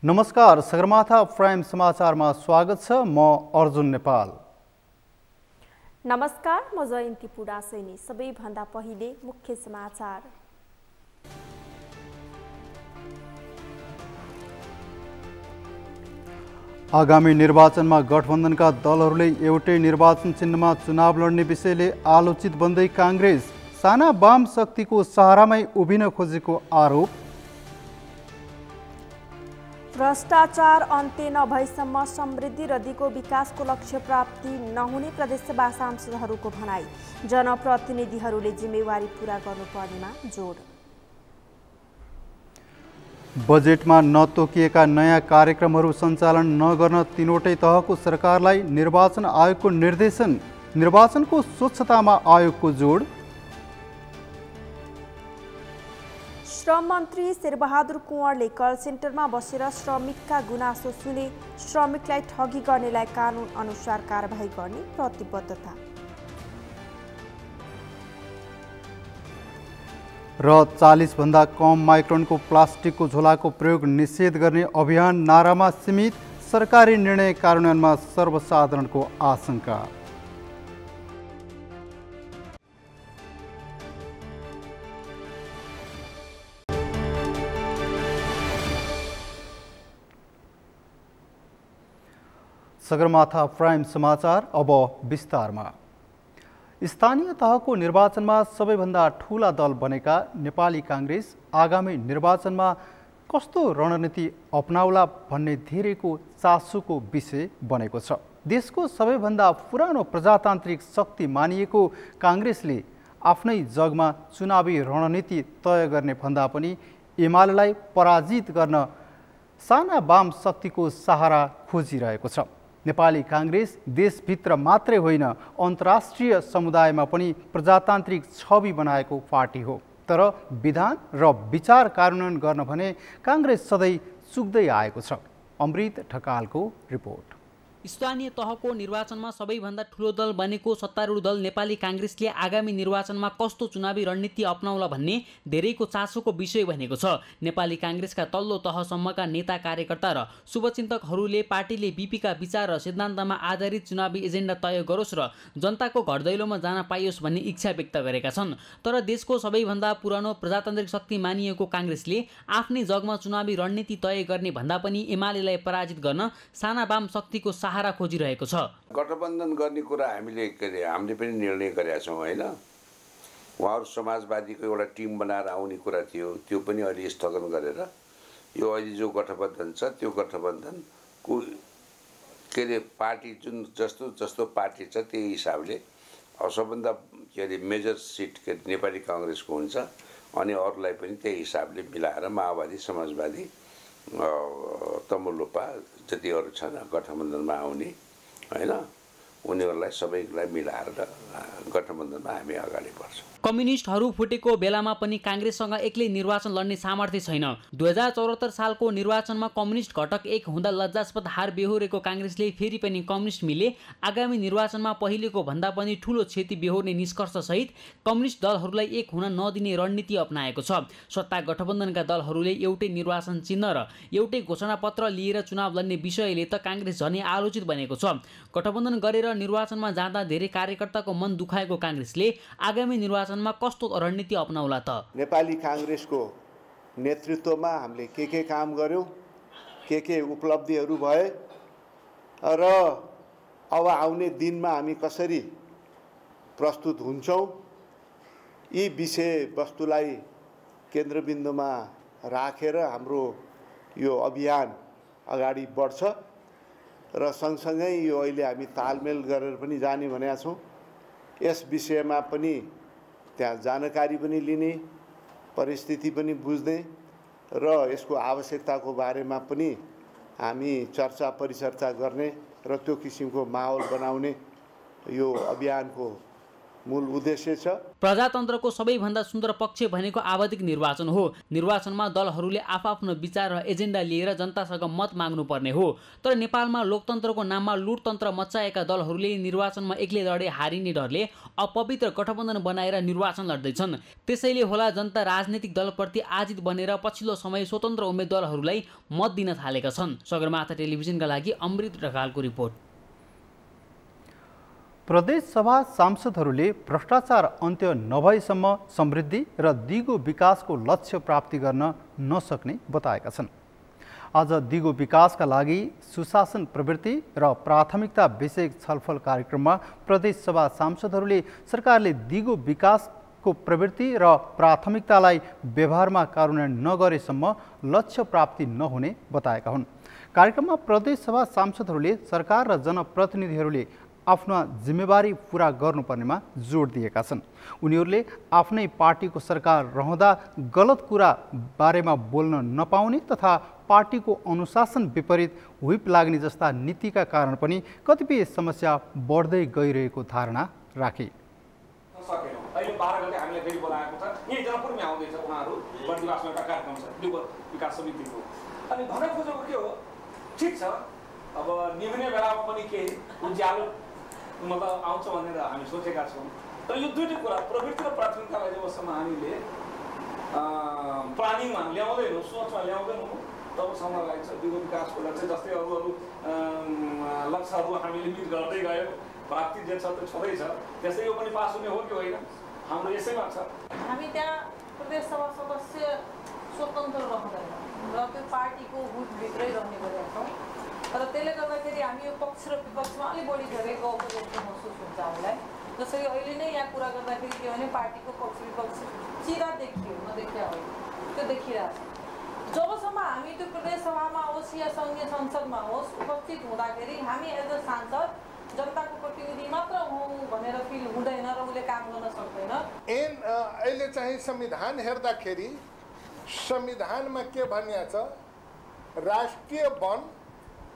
नमस्कार, सगरमाथा प्राइम समाचारमा स्वागत छ। म अर्जुन नेपाल। नमस्कार, म जयन्ती पुडासैनी। सबैभन्दा पहिले मुख्य समाचार। आगामी निर्वाचनमा गठबन्धनका दलहरूले एउटै निर्वाचन चिन्हमा चुनाव लड्ने विषयले आलोचित बन्दै काङ्ग्रेस साना वाम शक्तिको सहारामै उभिन खोजेको आरोप। भ्रष्टाचार अन्त्य नभएसम्म समृद्धि र दिगो विकासको लक्ष्य प्राप्ति नहुने प्रदेशसभा सांसदहरूको भनाई। जनप्रतिनिधिहरूले जिम्मेवारी पूरा गर्नुपर्नेमा जोड। बजेटमा नतोकिएका नयाँ कार्यक्रमहरू सञ्चालन नगर्न तीनवटै तहको सरकारलाई निर्वाचन आयोगको निर्देशन। निर्वाचनको स्वच्छतामा आयोगको जोड। श्रम मन्त्री शेरबहादुर कुँवरले कल सेन्टरमा बसेर श्रमिकका गुनासो सुने। श्रमिकलाई ठगी गर्नेलाई कानुन अनुसार कारबाही गर्ने प्रतिबद्धता। र 40 भन्दा कम माइक्रोनको प्लास्टिकको झोलाको प्रयोग निषेध गर्ने अभियान नारामा सीमित। सरकारी निर्णय कार्यान्वयनमा सर्वसाधारणको आशंका। सगरमाथा प्राइम समाचार अब विस्तारमा। स्थानीय तहको निर्वाचनमा सबैभन्दा ठूला दल बनेका नेपाली काङ्ग्रेस आगामी निर्वाचनमा कस्तो रणनीति अपनाउला भन्ने धेरैको चासोको विषय बनेको छ। देशको सबैभन्दा पुरानो प्रजातान्त्रिक शक्ति मानिएको काङ्ग्रेसले आफ्नै जगमा चुनावी रणनीति तय गर्ने भन्दा पनि एमालेलाई पराजित गर्न साना वाम शक्तिको सहारा खोजिरहेको छ। नेपाली काङ्ग्रेस देशभित्र मात्रै होइन, अन्तर्राष्ट्रिय समुदायमा पनि प्रजातान्त्रिक छवि बनाएको पार्टी हो। तर विधान र विचार कार्यान्वयन गर्न भने काङ्ग्रेस सधैँ चुक्दै आएको छ। अमृत ढकालको रिपोर्ट। स्थानीय तहको निर्वाचनमा सबैभन्दा ठूलो दल बनेको सत्तारूढ दल नेपाली काङ्ग्रेसले आगामी निर्वाचनमा कस्तो चुनावी रणनीति अपनाउला भन्ने धेरैको चासोको विषय बनेको छ। नेपाली काङ्ग्रेसका तल्लो तहसम्मका नेता कार्यकर्ता र शुभचिन्तकहरूले पार्टीले बीपीका विचार र सिद्धान्तमा आधारित चुनावी एजेन्डा तय गरोस् र जनताको घरदैलोमा जान पाइयोस् भन्ने इच्छा व्यक्त गरेका छन्। तर देशको सबैभन्दा पुरानो प्रजातान्त्रिक शक्ति मानिएको काङ्ग्रेसले आफ्नै जगमा चुनावी रणनीति तय गर्ने भन्दा पनि एमालेलाई पराजित गर्न साना वाम शक्तिको सहारा खोजिरहेको छ। गठबन्धन गर्ने कुरा हामीले पनि निर्णय गरेका छौँ होइन। उहाँहरू समाजवादीको एउटा टिम बनाएर आउने कुरा थियो, त्यो पनि अहिले स्थगन गरेर यो अहिले जो गठबन्धन छ त्यो गठबन्धनको पार्टी जुन जस्तो पार्टी छ त्यही हिसाबले सबभन्दा मेजर सिट नेपाली काङ्ग्रेसको हुन्छ अनि अरूलाई पनि त्यही हिसाबले मिलाएर माओवादी, समाजवादी, तमुलोपा जति अरू छन् गठबन्धनमा आउने होइन, उनीहरूलाई सबैलाई मिलाएर गठबन्धनमा हामी अगाडि बढ्छौँ। कम्युनिस्टहरू फुटेको बेलामा पनि काङ्ग्रेससँग एक्लै निर्वाचन लड्ने सामर्थ्य छैन। 2074 सालको निर्वाचनमा कम्युनिस्ट घटक एक हुँदा लज्जास्पद हार बेहोरेको काङ्ग्रेसले फेरि पनि कम्युनिस्ट मिले आगामी निर्वाचनमा पहिलेको भन्दा पनि ठूलो क्षति बेहोर्ने निष्कर्षसहित कम्युनिस्ट दलहरूलाई एक हुन नदिने रणनीति अपनाएको छ। सत्ता गठबन्धनका दलहरूले एउटै निर्वाचन चिन्ह र एउटै घोषणापत्र लिएर चुनाव लड्ने विषयले त काङ्ग्रेस झनै आलोचित बनेको छ। गठबन्धन गरेर निर्वाचनमा जाँदा धेरै कार्यकर्ताको मन दुखाएको काङ्ग्रेसले आगामी निर्वाचनमा कस्तो रणनीति अपनाउला त? नेपाली काङ्ग्रेसको नेतृत्वमा हामीले के काम गर्यौँ, के उपलब्धिहरू भए र अब आउने दिनमा हामी कसरी प्रस्तुत हुन्छौँ, यी विषयवस्तुलाई केन्द्रबिन्दुमा राखेर हाम्रो यो अभियान अगाडि बढ्छ र सँगसँगै यो अहिले हामी तालमेल गरेर पनि जाने भनेका छौँ। यस विषयमा पनि त्यहाँ जानकारी पनि लिने, परिस्थिति पनि बुझ्ने र यसको आवश्यकताको बारेमा पनि हामी चर्चा परिचर्चा गर्ने र त्यो किसिमको माहौल बनाउने यो अभियानको मूल उद्देश्य छ। प्रजातन्त्रको सबैभन्दा सुन्दर पक्ष भनेको आवधिक निर्वाचन हो। निर्वाचनमा दलहरूले आफआफ्नो विचार र एजेन्डा लिएर जनतासँग मत माग्नुपर्ने हो। तर नेपालमा लोकतन्त्रको नाममा लुटतन्त्र मच्चाएका दलहरूले निर्वाचनमा एक्लै लडे हारिने डरले अपवित्र गठबन्धन बनाएर निर्वाचन लड्दैछन्। त्यसैले होला जनता राजनीतिक दलप्रति आजित बनेर पछिल्लो समय स्वतन्त्र उम्मेदवारहरूलाई मत दिन थालेका छन्। सगरमाथा टेलिभिजनका लागि अमृत ढकालको रिपोर्ट। प्रदेशसभा सांसदहरूले भ्रष्टाचार अन्त्य नभएसम्म समृद्धि र दिगो विकासको लक्ष्य प्राप्ति गर्न नसक्ने बताएका छन्। आज दिगो विकासका लागि सुशासन प्रवृत्ति र प्राथमिकता विषयक छलफल कार्यक्रममा प्रदेशसभा सांसदहरूले सरकारले दिगो विकासको प्रवृत्ति र प्राथमिकतालाई व्यवहारमा कार्यान्वयन नगरेसम्म लक्ष्य प्राप्ति नहुने बताएका हुन्। कार्यक्रममा प्रदेशसभा सांसदहरूले सरकार र जनप्रतिनिधिहरूले आफ्ना जिम्मेवारी पूरा गर्नुपर्नेमा जोड दिएका छन्। उनीहरूले आफ्नै पार्टीको सरकार रहँदा गलत कुरा बारेमा बोल्न नपाउने तथा पार्टीको अनुशासन विपरीत व्हिप लाग्ने जस्ता नीतिका कारण पनि कतिपय समस्या बढ्दै गइरहेको धारणा राखे। अहिले 12 गते हामीले फेरि बोलाएको छ। यही जनकपुरमै आउँदैछ उहाँहरू बर्दिवासमा एउटा कार्यक्रम छ दिगो विकास समितिको। अनि भन्न खोजेको के हो, ठिक छ अब निभ्ने बेलामा पनि केही उज्यालो मतलब आउँछ भनेर हामी सोचेका छौँ। तर यो दुईटै कुरा प्रवृत्ति र प्राथमिकतालाई जबसम्म हामीले प्लानिङमा ल्याउँदैनौँ, सोचमा ल्याउँदैनौँ तबसम्म लाग्छ दिगो विकासको लक्ष्य जस्तै अरू लक्ष्यहरू हामीले मिट गर्दै गयो, प्राप्ति जे छ त्यो छँदैछ, त्यसै यो पनि पास हुने हो कि होइन हाम्रो यसैमा छ। हामी त्यहाँ प्रदेशसभा सदस्य स्वतन्त्र रहँदैन र त्यो पार्टीको हुटभित्रै रहने गरेका छौँ। तर त्यसले गर्दाखेरि हामी यो पक्ष र विपक्षमा अलिक बढी धेरै गएको जस्तो महसुस हुन्छ हामीलाई। जसरी अहिले नै यहाँ कुरा गर्दाखेरि के भने पार्टीको पक्ष विपक्ष चिरा देखियो, नदेखिया होइन, त्यो देखिरहेको छ। जबसम्म हामी त्यो प्रदेशसभामा होस् या सङ्घीय संसदमा होस् उपस्थित हुँदाखेरि हामी एज अ सांसद जनताको प्रतिनिधि मात्र हौँ भनेर फिल हुँदैन र उसले काम गर्न सक्दैन। अहिले चाहिँ संविधान हेर्दाखेरि संविधानमा के भनिएको छ, राष्ट्रिय वन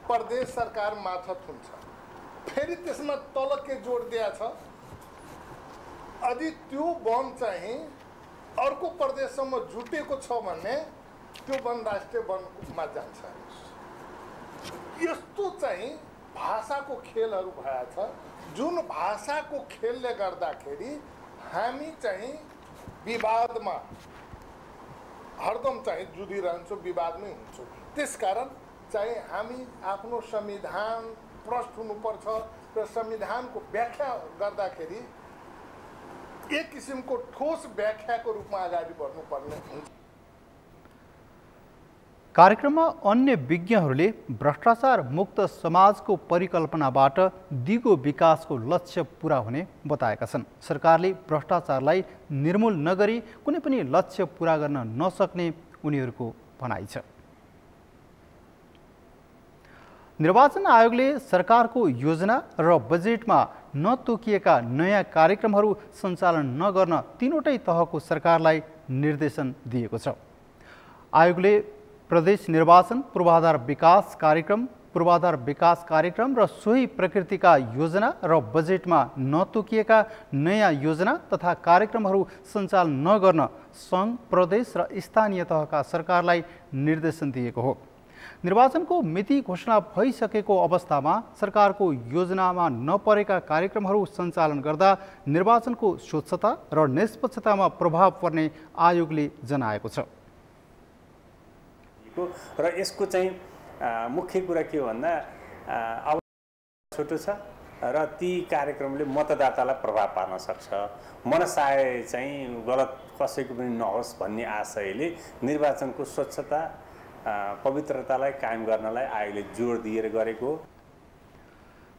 प्रदेश सरकार मार्फत हुन्छ। फेरि त्यसमा तल के जोड दिया छ, यदि त्यो वन चाहिँ अर्को प्रदेशसम्म जुटेको छ भने त्यो वन राष्ट्रिय वनमा जान्छ। यस्तो चाहिँ भाषाको खेलहरू भएछ, जुन भाषाको खेलले गर्दाखेरि हामी चाहिँ विवादमा हरदम चाहिँ जुधिरहन्छौँ, विवादमै हुन्छौँ। त्यसकारण चाहिँ हामी आफ्नो संविधान प्रष्ट हुनुपर्छ र संविधानको व्याख्या गर्दाखेरि एक किसिमको ठोस व्याख्याको रूपमा अगाडि बढ्नुपर्ने हुन्छ। कार्यक्रममा अन्य विज्ञहरूले भ्रष्टाचार मुक्त समाजको परिकल्पनाबाट दिगो विकासको लक्ष्य पूरा हुने बताएका छन्। सरकारले भ्रष्टाचारलाई निर्मूल नगरी कुनै पनि लक्ष्य पूरा गर्न नसक्ने उनीहरूको भनाइ छ। निर्वाचन आयोगले सरकारको योजना र बजेटमा नतोकिएका नयाँ कार्यक्रमहरू सञ्चालन नगर्न तीनवटै तहको सरकारलाई निर्देशन दिएको छ। आयोगले प्रदेश निर्वाचन पूर्वाधार विकास कार्यक्रम र सोही प्रकृतिका योजना र बजेटमा नतोकिएका नयाँ योजना तथा कार्यक्रमहरू सञ्चालन नगर्न सङ्घ, प्रदेश र स्थानीय तहका सरकारलाई निर्देशन दिएको हो। निर्वाचनको मिति घोषणा भइसकेको अवस्थामा सरकारको योजनामा नपरेका कार्यक्रमहरू सञ्चालन गर्दा निर्वाचनको स्वच्छता र निष्पक्षतामा प्रभाव पर्ने आयोगले जनाएको छ। र यसको चाहिँ मुख्य कुरा के हो भन्दा अब छोटो छ र ती कार्यक्रमले मतदातालाई प्रभाव पार्न सक्छ। मनसाय चाहिँ गलत कसैको पनि नहोस् भन्ने आशयले निर्वाचनको स्वच्छता पवित्रतालाई कायम गर्नलाई आयोगले जोड दिएर गरेको।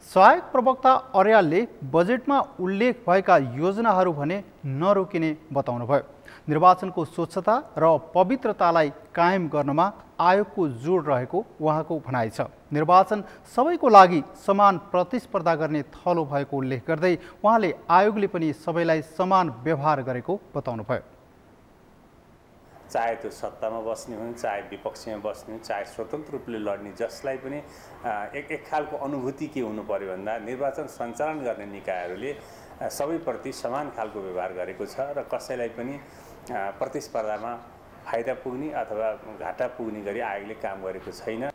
सहायक प्रवक्ता अर्यालले बजेटमा उल्लेख भएका योजनाहरू भने नरोकिने बताउनुभयो। निर्वाचनको स्वच्छता र पवित्रतालाई कायम गर्नमा आयोगको जोड रहेको उहाँको भनाइ छ। निर्वाचन सबैको लागि समान प्रतिस्पर्धा गर्ने थलो भएको उल्लेख गर्दै उहाँले आयोगले पनि सबैलाई समान व्यवहार गरेको बताउनुभयो। चाहे त्यो सत्तामा बस्ने हुन्, चाहे विपक्षमा बस्ने हुन्, चाहे स्वतन्त्र रूपले लड्ने, जसलाई पनि एक खालको अनुभूति के हुनु पर्यो भन्दा निर्वाचन सञ्चालन गर्ने निकायहरूले सबैप्रति समान खालको व्यवहार गरेको छ र कसैलाई पनि प्रतिस्पर्धामा फाइदा पुग्ने अथवा घाटा पुग्ने गरी आयोगले काम गरेको छैन।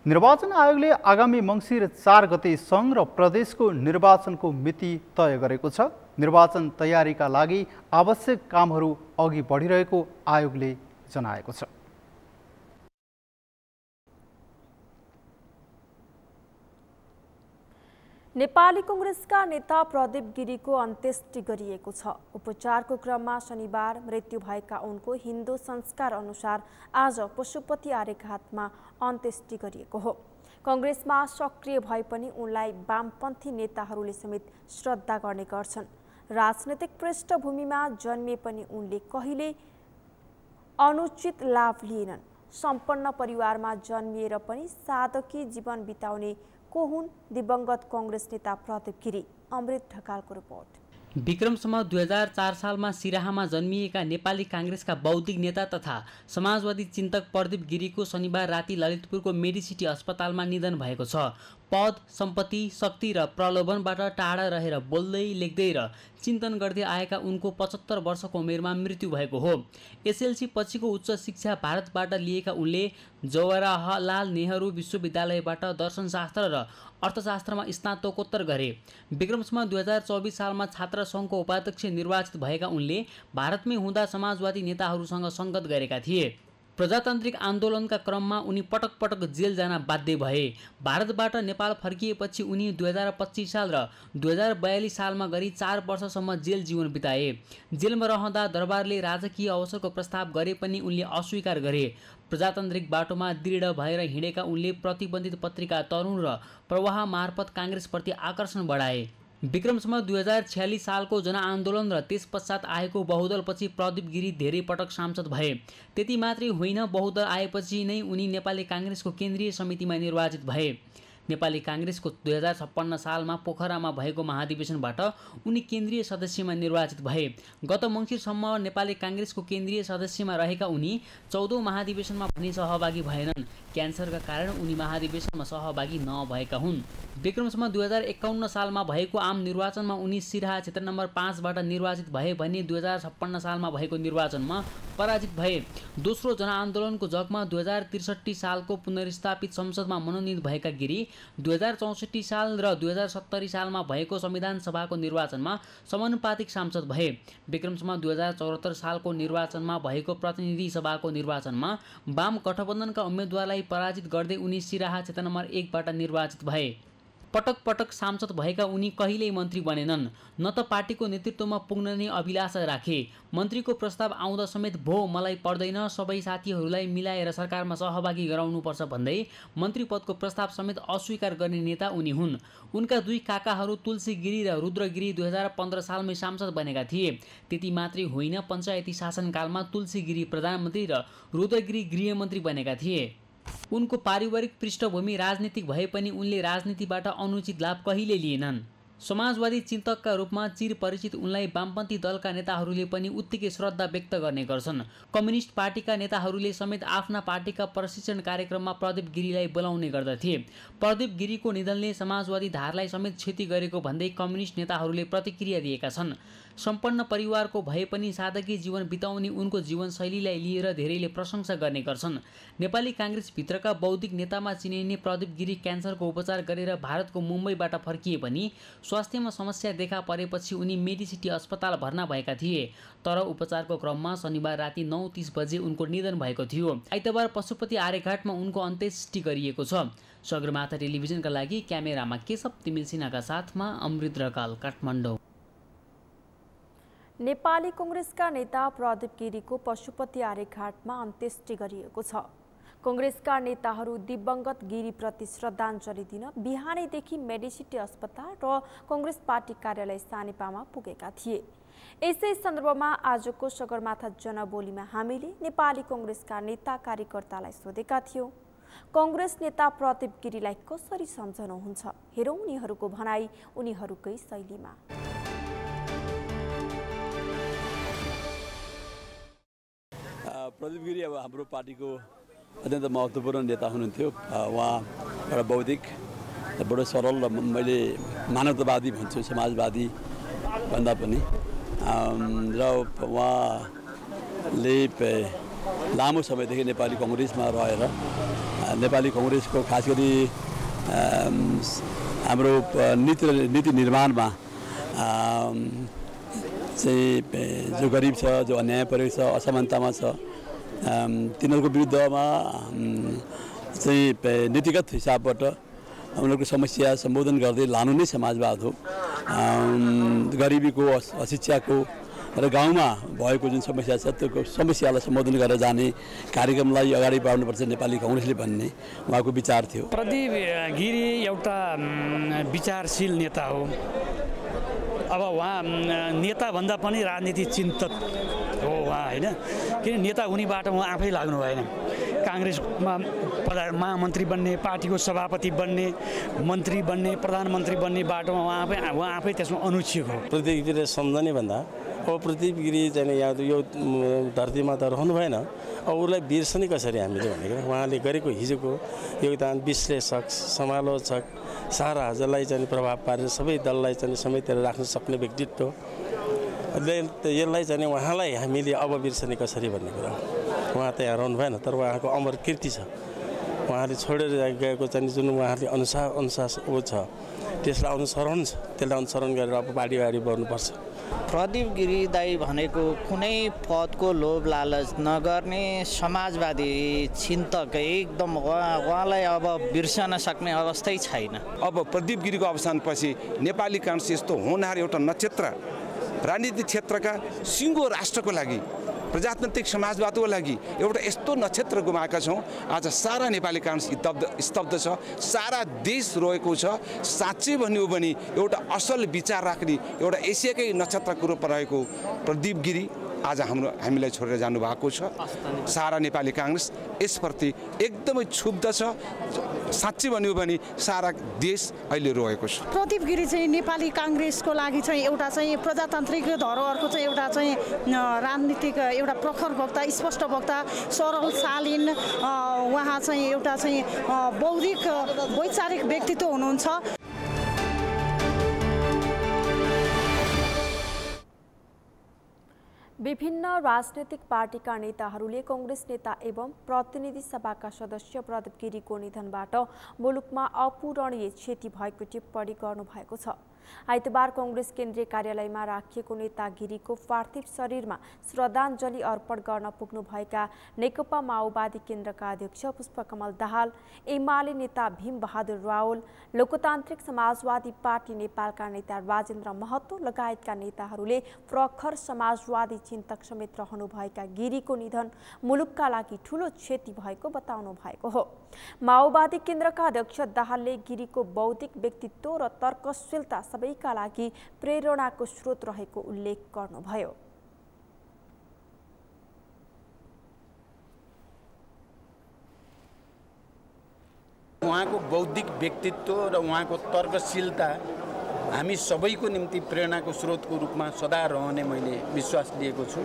निर्वाचन आयोगले आगामी मङ्सिर 4 गते सङ्घ र प्रदेशको निर्वाचनको मिति तय गरेको छ। निर्वाचन तयारीका लागि आवश्यक कामहरू अघि बढिरहेको आयोगले जनाएको छ। नेपाली कांग्रेसका नेता प्रदीप गिरीको अन्त्येष्टि गरिएको छ। उपचारको क्रममा शनिबार मृत्यु भएका उनको हिन्दू संस्कार अनुसार आज पशुपति आर्यघाटमा अन्त्येष्टि गरिएको हो। कांग्रेसमा सक्रिय भए पनि उनलाई वामपन्थी नेताहरूले समेत श्रद्धा गर्ने गर्छन्। राजनैतिक पृष्ठभूमिमा जन्मिए पनि उनले कहिले अनुचित लाभ लिएनन्। सम्पन्न परिवारमा जन्मिएर पनि साधकी जीवन बिताउने को हुन् दिवंगत कांग्रेस नेता प्रदीप गिरी? अमृत ढकालको रिपोर्ट। विक्रमसम्म 2004 सालमा सिराहामा जन्मिएका नेपाली कांग्रेसका बौद्धिक नेता तथा समाजवादी चिन्तक प्रदीप गिरीको शनिबार राति ललितपुरको मेडिसिटी अस्पतालमा निधन भएको छ। पद, सम्पत्ति, शक्ति र प्रलोभनबाट टाढा रहेर बोल्दै, लेख्दै र चिन्तन गर्दै आएका उनको 75 वर्षको उमेरमा मृत्यु भएको हो। एसएलसी पछिको उच्च शिक्षा भारतबाट लिएका उनले जवाहरलाल नेहरू विश्वविद्यालयबाट दर्शनशास्त्र र अर्थशास्त्रमा स्नातकोत्तर गरे। विक्रमसम्म 2024 सालमा छात्र सङ्घको उपाध्यक्ष निर्वाचित भएका उनले भारतमै हुँदा समाजवादी नेताहरूसँग सङ्गत गरेका थिए। प्रजातान्त्रिक आन्दोलनका क्रममा उनी पटक पटक जेल जान बाध्य भए। भारतबाट नेपाल फर्किएपछि उनी 2025 साल र 2042 सालमा गरी 4 वर्षसम्म जेल जीवन बिताए। जेलमा रहँदा दरबारले राजकीय अवसरको प्रस्ताव गरे पनि उनले अस्वीकार गरे। प्रजातान्त्रिक बाटोमा दृढ भएर हिँडेका उनले प्रतिबन्धित पत्रिका तरुण र प्रवाह मार्फत काङ्ग्रेसप्रति आकर्षण बढाए। विक्रमसम्म 2046 सालको जनआन्दोलन र त्यसपश्चात आएको बहुदलपछि प्रदीप गिरी धेरै पटक सांसद भए। त्यति मात्रै होइन, बहुदल आएपछि नै उनी नेपाली काङ्ग्रेसको केन्द्रीय समितिमा निर्वाचित भए। नेपाली काङ्ग्रेसको 2056 सालमा पोखरामा भएको महाधिवेशनबाट उनी केन्द्रीय सदस्यमा निर्वाचित भए। गत मङ्सिरसम्म नेपाली काङ्ग्रेसको केन्द्रीय सदस्यमा रहेका उनी 14औं महाधिवेशनमा पनि सहभागी भएनन्। क्यान्सरका कारण उनी महाधिवेशनमा सहभागी नभएका हुन्। विक्रमसम्म 2051 सालमा भएको आम निर्वाचनमा उनी सिराहा क्षेत्र नम्बर 5 बाट निर्वाचित भए भने 2056 सालमा भएको निर्वाचनमा पराजित भए। दोस्रो जनआन्दोलनको जगमा 2063 सालको पुनर्स्थापित संसदमा मनोनित भएका गिरी 2064 साल र 2070 सालमा भएको संविधान सभाको निर्वाचनमा समानुपातिक सांसद भए। विक्रमसम्म 2074 सालको निर्वाचनमा भएको प्रतिनिधि सभाको निर्वाचनमा वाम गठबन्धनका उम्मेद्वारलाई पराजित गर्दै उनी सिराहा क्षेत्र नम्बर 1 बाट निर्वाचित भए। पटक पटक सांसद भएका उनी कहिल्यै मन्त्री बनेनन्। न त पार्टीको नेतृत्वमा पुग्न नै अभिलाषा राखे। मन्त्रीको प्रस्ताव आउँदा समेत भो मलाई पर्दैन, सबै साथीहरूलाई मिलाएर सरकारमा सहभागी गराउनुपर्छ भन्दै मन्त्री पदको प्रस्ताव समेत अस्वीकार गर्ने नेता उनी हुन्। उनका दुई काकाहरू तुलसी गिरी र रुद्र गिरी 2015 सालमै सांसद बनेका थिए। त्यति मात्रै होइन, पञ्चायती शासनकालमा तुलसी गिरी प्रधानमन्त्री र रुद्र गिरी गृहमन्त्री बनेका थिए। उनको पारिवारिक पृष्ठभूमि राजनीतिक भए पनि उनले राजनीतिबाट अनुचित लाभ कहिले लिएनन्। समाजवादी चिन्तकका रूपमा चिर परिचित उनलाई वामपन्थी दलका नेताहरूले पनि उत्तिकै श्रद्धा व्यक्त गर्ने गर्छन्। कम्युनिस्ट पार्टीका नेताहरूले समेत आफ्ना पार्टीका प्रशिक्षण कार्यक्रममा प्रदीप गिरीलाई बोलाउने गर्दथे। प्रदीप गिरीको निधनले समाजवादी धारलाई समेत क्षति गरेको भन्दै कम्युनिस्ट नेताहरूले प्रतिक्रिया दिएका छन्। सम्पन्न परिवारको भए पनि सादगी जीवन बिताउने उनको जीवनशैलीलाई लिएर धेरैले प्रशंसा गर्ने गर्छन्। नेपाली काङ्ग्रेसभित्रका बौद्धिक नेतामा चिनिने प्रदीप गिरी क्यान्सरको उपचार गरेर भारतको मुम्बईबाट फर्किए पनि स्वास्थ्यमा समस्या देखा परेपछि उनी मेडिसिटी अस्पताल भर्ना भएका थिए। तर उपचारको क्रममा शनिबार राति 9:30 बजे उनको निधन भएको थियो। आइतबार पशुपति आर्यघाटमा उनको अन्त्येष्टि गरिएको छ। सगरमाथा टेलिभिजनका लागि क्यामेरामा केशव तिमिल सिन्हाका साथमा अमृत ढकाल, काठमाडौँ। नेपाली कांग्रेसका नेता प्रदीप गिरीको पशुपति आर्यघाटमा अन्त्येष्टि गरिएको छ। कांग्रेसका नेताहरू दिवंगत गिरीप्रति श्रद्धाञ्जली दिन बिहानैदेखि मेडिसिटी अस्पताल र कांग्रेस पार्टी कार्यालय सानेपामा पुगेका थिए। यसै सन्दर्भमा आजको सगरमाथा जनबोलीमा हामीले नेपाली कांग्रेसका नेता कार्यकर्तालाई सोधेका थियौं, कांग्रेस नेता प्रदीप गिरीलाई कसरी सम्झनुहुन्छ? हेरौं उनीहरूको भनाई उनीहरूकै शैलीमा। प्रदीप गिरी अब हाम्रो पार्टीको अत्यन्त महत्त्वपूर्ण नेता हुनुहुन्थ्यो। उहाँ एउटा बौद्धिक बडो सरल र मैले मानवतावादी भन्छु, समाजवादी भन्दा पनि। र उहाँले लामो समयदेखि नेपाली काङ्ग्रेसमा रहेर नेपाली काङ्ग्रेसको खास गरी हाम्रो नीति निर्माणमा चाहिँ जो गरिब छ, जो अन्याय परेको छ, असमानतामा छ, तिनीहरूको विरुद्धमा चाहिँ नीतिगत हिसाबबाट उनीहरूको समस्या सम्बोधन गर्दै लानु नै समाजवाद हो। गरिबीको, अशिक्षाको र गाउँमा भएको जुन समस्या छ त्यो समस्यालाई सम्बोधन गरेर जाने कार्यक्रमलाई अगाडि बढाउनुपर्छ नेपाली काङ्ग्रेसले भन्ने उहाँको विचार थियो। प्रदीप गिरी एउटा विचारशील नेता हो। अब उहाँ नेताभन्दा पनि राजनीति चिन्तक हो उहाँ, होइन? किन नेता हुनेबाट उहाँ आफै लाग्नु भएन। काङ्ग्रेसमा महामन्त्री बन्ने, पार्टीको सभापति बन्ने, मन्त्री बन्ने, प्रधानमन्त्री बन्ने बाटोमा उहाँ आफै त्यसमा अनुच्छुक हो। प्रदीप गिरीले सम्झने भन्दा अब प्रदीप गिरी चाहिँ यहाँ यो धरतीमा त रहनु भएन, अब उसलाई बिर्सने कसरी हामीले भनेको उहाँले गरेको हिजोको योगदान, विश्लेषक, समालोचक, सारा हजुरलाई चाहिँ प्रभाव पारेर सबै दललाई चाहिँ समेटेर राख्न सक्ने व्यक्तित्व, यसलाई चाहिँ उहाँलाई हामीले अब बिर्सने कसरी भन्ने कुरा। उहाँ त यहाँ रहनु भएन, तर उहाँको अमर कीर्ति छ। उहाँले छोडेर गएको चाहिँ जुन उहाँले अनुशासन ऊ छ, त्यसलाई अनुसरण छ, त्यसलाई अनुसरण गरेर अब बाढी बढ्नुपर्छ। प्रदीप गिरी दाई भनेको कुनै पदको लोभ लालच नगर्ने समाजवादी चिन्तक, एकदम उहाँलाई अब बिर्सन सक्ने अवस्थै छैन। अब प्रदीप गिरीको अवसानपछि नेपाली काङ्ग्रेस यस्तो होनहार एउटा नक्षत्र, राजनीतिक क्षेत्रका सिङ्गो राष्ट्रको लागि, प्रजातान्त्रिक समाजवादको लागि एउटा यस्तो नक्षत्र गुमाएका छौँ। आज सारा नेपाली काङ्ग्रेस स्तब्ध छ, सारा देश रोएको छ। साँच्चै भन्यो भने एउटा असल विचार राख्ने एउटा एसियाकै नक्षत्रको रूपमा रहेको प्रदीप गिरी आज हामीलाई छोडेर जानुभएको छ। सारा नेपाली काङ्ग्रेस यसप्रति एकदमै क्षुब्ध छ। साँच्चै भन्यो भने सारा देश अहिले रोएको छ। प्रदीप गिरी चाहिँ नेपाली काङ्ग्रेसको लागि चाहिँ एउटा चाहिँ प्रजातान्त्रिक धरोहरको चाहिँ एउटा चाहिँ राजनीतिक एउटा प्रखर वक्ता, स्पष्ट वक्ता, सरल शालीन उहाँ चाहिँ एउटा चाहिँ बौद्धिक वैचारिक व्यक्तित्व हुनुहुन्छ। विभिन्न राजनैतिक पार्टीका नेताहरूले कांग्रेस नेता एवं प्रतिनिधि सभाका सदस्य प्रदीप गिरीको निधनबाट मुलुकमा अपूरणीय क्षति भएको टिप्पणी गर्नुभएको छ। आइतबार कांग्रेस केन्द्रीय कार्यालयमा राखिएको नेता गिरीको पार्थिव शरीरमा श्रद्धाञ्जली अर्पण गर्न पुग्नुभएका नेकपा माओवादी केन्द्रका अध्यक्ष पुष्पकमल दाहाल, एमाले नेता भीम बहादुर रावल, लोकतान्त्रिक समाजवादी पार्टी नेपालका नेता राजेन्द्र महतो लगायतका नेताहरूले प्रखर समाजवादी चिन्तक समेत रहनुभएका गिरीको निधन मुलुकका लागि ठूलो क्षति भएको बताउनु भएको हो। माओवादी केन्द्रका अध्यक्ष दाहालले गिरीको बौद्धिक व्यक्तित्व र तर्कशीलता सबैका लागि प्रेरणाको स्रोत रहेको उल्लेख गर्नुभयो। उहाँको बौद्धिक व्यक्तित्व र उहाँको तर्कशीलता हामी सबैको निम्ति प्रेरणाको स्रोतको रूपमा सदा रहने मैले विश्वास लिएको छु।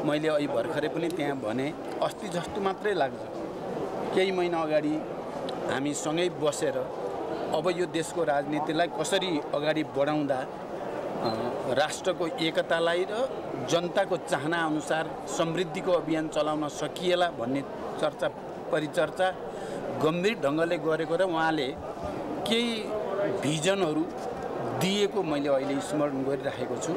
मैले अहिले भर्खरै पनि त्यहाँ भने, अस्ति जस्तो मात्रै लाग्छ, केही महिना अगाडि हामी सँगै बसेर अब यो देशको राजनीतिलाई कसरी अगाडि बढाउँदा राष्ट्रको एकतालाई र जनताको चाहना अनुसार समृद्धिको अभियान चलाउन सकिएला भन्ने चर्चा परिचर्चा गम्भीर ढङ्गले गरेको र उहाँले केही भिजनहरू दिएको मैले अहिले स्मरण गरिराखेको छु।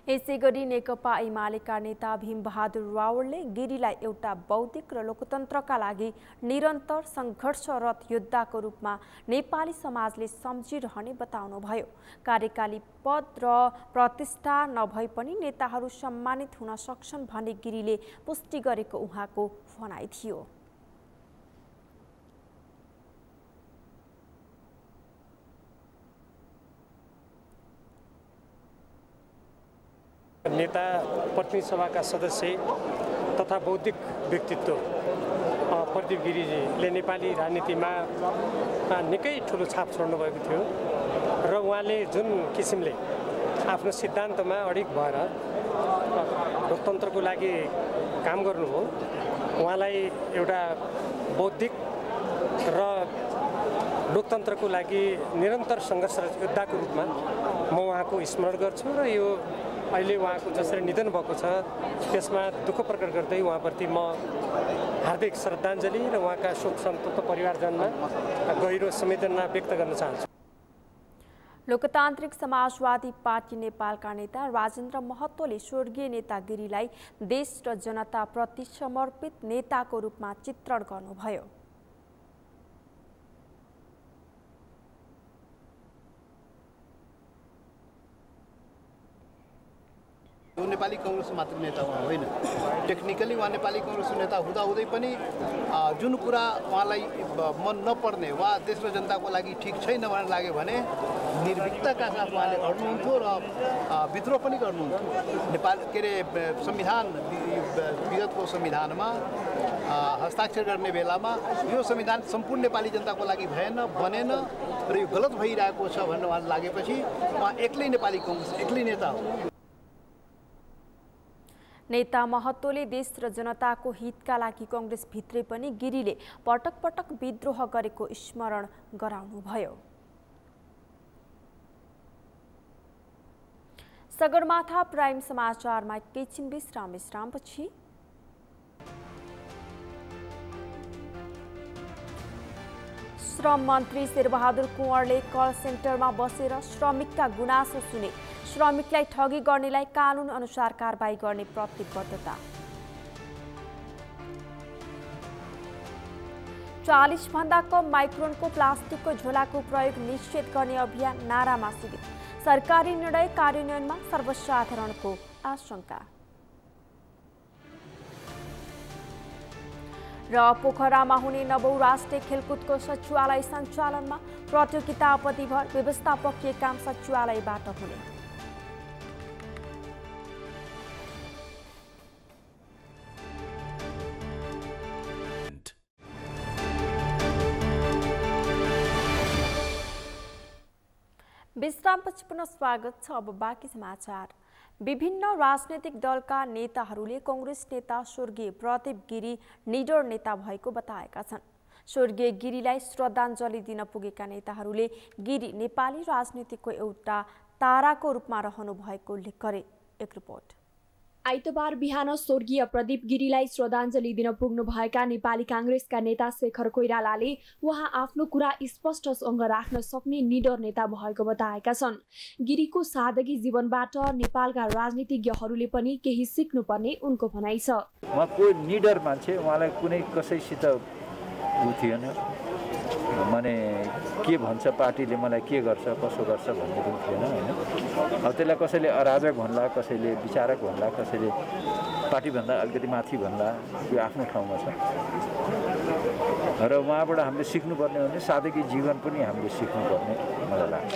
यसैगरी नेकपा एमालेका नेता भीम बहादुर रावलले गिरीलाई एउटा बौद्धिक र लोकतन्त्रका लागि निरन्तर सङ्घर्षरत योद्धाको रूपमा नेपाली समाजले सम्झिरहने बताउनुभयो। कार्यकाली पद र प्रतिष्ठा नभए पनि नेताहरू सम्मानित हुन सक्छन् भन्ने गिरीले पुष्टि गरेको उहाँको भनाइ थियो। नेता, प्रतिनिधि सभाका सदस्य तथा बौद्धिक व्यक्तित्व प्रदीप गिरीले नेपाली राजनीतिमा निकै ठुलो छाप छोड्नु भएको थियो र उहाँले जुन किसिमले आफ्नो सिद्धान्तमा अडिग भएर लोकतन्त्रको लागि काम गर्नुभयो, उहाँलाई एउटा बौद्धिक र लोकतन्त्रको लागि निरन्तर सङ्घर्षरत योद्धाको रूपमा म उहाँको स्मरण गर्छु र यो अहिले उहाँको जसरी निधन भएको छ त्यसमा दुःख प्रकट गर्दै उहाँप्रति म हार्दिक श्रद्धाञ्जली र उहाँका शोक सन्तप्त परिवारजनमा गहिरो संवेदना व्यक्त गर्न चाहन्छु। लोकतान्त्रिक समाजवादी पार्टी नेपालका नेता राजेन्द्र महतोले स्वर्गीय नेता गिरीलाई देश र जनताप्रति समर्पित नेताको रूपमा चित्रण गर्नुभयो। नेपाली कांग्रेस मात्र नेता उहाँ होइन, टेक्निकली उहाँ नेपाली कांग्रेस नेता हुँदाहुँदै पनि जुन कुरा उहाँलाई मन नपर्ने वा देश र जनताको लागि ठिक छैन भनेर लाग्यो भने निर्भीकताका साथ उहाँले लड्नुहुन्थ्यो र विद्रोह पनि गर्नुहुन्थ्यो। नेपाल के अरे संविधान विगतको संविधानमा हस्ताक्षर गर्ने बेलामा यो संविधान सम्पूर्ण नेपाली जनताको लागि बनेन र यो गलत भइरहेको छ भन्ने उहाँलाई लागेपछि उहाँ एक्लै नेपाली कांग्रेस एक्लै नेता हो। नेता महतोले देश र जनताको हितका लागि कांग्रेस भित्रै पनि गिरीले पटक पटक विद्रोह गरेको स्मरण गराउनुभयो। सगरमाथा प्राइम समाचारमा एकैछिन विश्रामपछि श्रम मन्त्री शेरबहादुर कुँवरले कल सेन्टरमा बसेर श्रमिकका गुनासो सुने। श्रमिकलाई ठगी गर्नेलाई कानुन अनुसार कारबाही गर्ने प्रतिबद्धता। 40 भन्दा कम माइक्रोनको प्लास्टिकको झोलाको प्रयोग निषेध गर्ने अभियान नारामा स्थगित। सरकारी निर्णय कार्यान्वयनमा सर्वसाधारणको आशंका। र पोखरामा हुने 9औं राष्ट्रिय खेलकुदको सचिवालय सञ्चालनमा प्रतियोगिता अवधिभर व्यवस्थापकीय काम सचिवालयबाट हुने। विश्रामपछि पुनः स्वागत छ। अब बाँकी समाचार। विभिन्न राजनैतिक दलका नेताहरूले कांग्रेस नेता स्वर्गीय प्रदीप गिरी निडर नेता भएको बताएका छन्। स्वर्गीय गिरीलाई श्रद्धाञ्जली दिन पुगेका नेताहरूले गिरी नेपाली राजनीतिको एउटा ताराको रूपमा रहनु भएको उल्लेख गरे। एक रिपोर्ट। आइतबार बिहान स्वर्गीय प्रदीप गिरीलाई श्रद्धाञ्जली दिन पुग्नुभएका नेपाली कांग्रेसका नेता शेखर कोइरालाले उहाँ आफ्नो कुरा स्पष्टसँग राख्न सक्ने निडर नेता भएको बताएका छन्। गिरीको सादगी जीवनबाट नेपालका राजनीतिज्ञहरूले पनि केही सिक्नुपर्ने उनको भनाइ छ। उहाँको निडर मान्छे, उहाँलाई कुनै कसैसित उ थिएन, माने के भन्छ पार्टीले मलाई के गर्छ कसो गर्छ भन्ने पनि थिएन हैन। अब त्यसलाई कसैले अराजक भन्ला, कसैले विचारक भन्ला, कसैले पार्टीभन्दा अलिकति माथि भन्ला, यो आफ्नो ठाउँमा छ। र उहाँबाट हामीले सिक्नुपर्ने भने सादगी जीवन पनि हामीले सिक्नुपर्ने मलाई लाग्छ।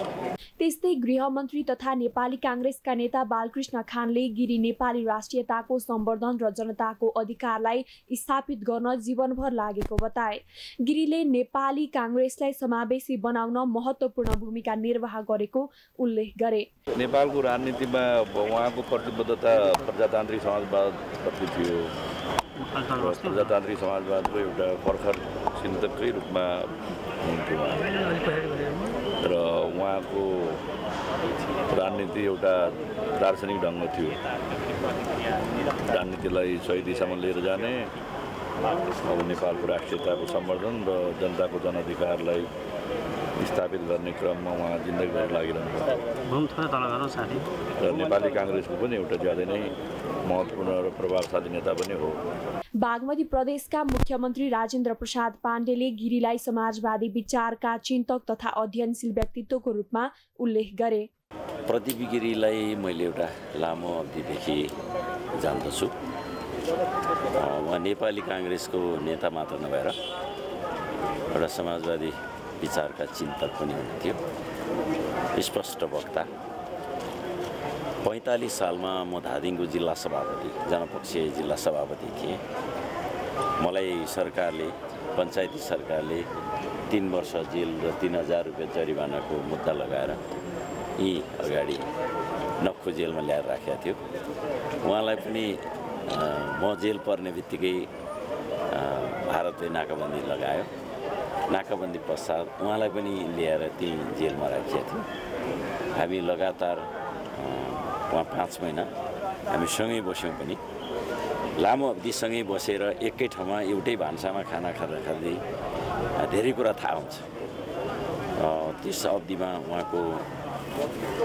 त्यस्तै गृहमन्त्री तथा नेपाली कांग्रेसका नेता बालकृष्ण खानले गिरी नेपाली राष्ट्रियताको सम्वर्धन र जनताको अधिकारलाई स्थापित गर्न जीवनभर लागेको बताए। गिरीले नेपाली कांग्रेसलाई समावेशी बनाउन महत्त्वपूर्ण भूमिका निर्वाह गरेको उल्लेख गरे। नेपालको राजनीतिमा उहाँको प्रतिबद्धता प्रजातान्त्रिक समाजवादप्रति थियो। प्रजातान्त्रिक समाजवादको एउटा प्रखर चिन्तककै रूपमा हुनुहुन्थ्यो र उहाँको राजनीति एउटा दार्शनिक ढङ्ग थियो। राजनीतिलाई सही दिशामा लिएर जाने, अब नेपालको राष्ट्रियताको सम्वर्धन र जनताको जनाधिकारलाई स्थापित गर्ने क्रममा उहाँ जिन्दगीभर लागिरहनु र नेपाली कांग्रेसको पनि एउटा ज्यादै नै महत्त्वपूर्ण र प्रभावशाली नेता पनि हो। बागमती प्रदेशका मुख्यमन्त्री राजेन्द्र प्रसाद पाण्डेले गिरीलाई समाजवादी विचारका चिन्तक तथा अध्ययनशील व्यक्तित्वको रूपमा उल्लेख गरे। प्रदीप गिरीलाई मैले एउटा लामो अवधिदेखि जान्दछु। उहाँ नेपाली कांग्रेसको नेता मात्र नभएर एउटा समाजवादी विचारका चिन्तक पनि हुनुहुन्थ्यो, स्पष्ट वक्ता। 45 सालमा म धादिङको जिल्ला सभापति, जनपक्षीय जिल्ला सभापति थिएँ। मलाई सरकारले, पञ्चायती सरकारले 3 वर्ष जेल र 3000 रुपियाँ जरिवानाको मुद्दा लगाएर यी अगाडि नक्खु जेलमा ल्याएर राखेको थियो। उहाँलाई पनि म जेल पर्ने बित्तिकै भारतले नाकाबन्दी लगायो। नाकाबन्दी पश्चात उहाँलाई पनि लिएर त्यही जेलमा राखिएको थियो। हामी लगातार उहाँ 5 महिना हामी सँगै बस्यौँ पनि। लामो अवधिसँगै बसेर एकै ठाउँमा एउटै भान्सामा खाना खाँदै धेरै कुरा थाहा हुन्छ। त्यस अवधिमा उहाँको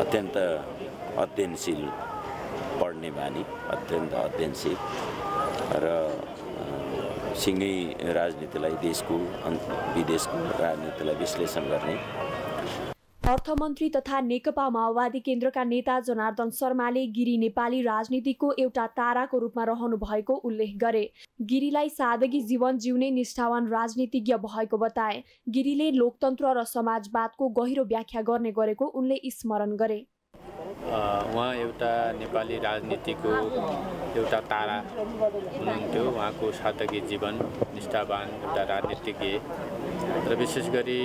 अत्यन्त अध्ययनशील, पढ्ने बानी, अत्यन्त अध्ययनशील र सँगै राजनीतिलाई, देशको विदेशको राजनीतिलाई विश्लेषण गर्ने। अर्थमन्त्री तथा नेकपा माओवादी केन्द्रका नेता जनार्दन शर्माले गिरी नेपाली राजनीतिको एउटा ताराको रूपमा रहनु भएको उल्लेख गरे। गिरीलाई सादगी जीवन जिउने निष्ठावान राजनीतिज्ञ भएको बताए। गिरीले लोकतन्त्र र समाजवादको गहिरो व्याख्या गर्ने गरेको उनले स्मरण गरे। उहाँ एउटा नेपाली राजनीतिको एउटा तारा हुनुहुन्थ्यो। उहाँको सादगी जीवन, निष्ठावान एउटा राजनीतिज्ञ र विशेष गरी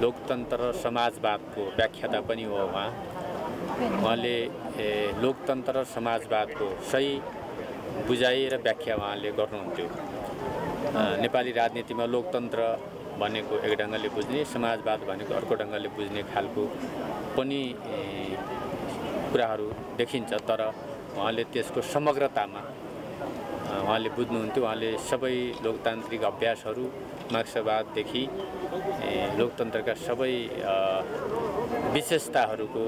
लोकतन्त्र र समाजवादको व्याख्याता पनि हो। उहाँले लोकतन्त्र र समाजवादको सही बुझाइ र व्याख्या उहाँले गर्नुहुन्थ्यो। नेपाली राजनीतिमा लोकतन्त्र भनेको एक ढङ्गले बुझ्ने, समाजवाद भनेको अर्को ढङ्गले बुझ्ने खालको पनि कुराहरू देखिन्छ। तर उहाँले त्यसको समग्रतामा उहाँले बुझ्नुहुन्थ्यो। उहाँले सबै लोकतान्त्रिक अभ्यासहरू, मार्क्सवाददेखि लोकतन्त्रका सबै विशेषताहरूको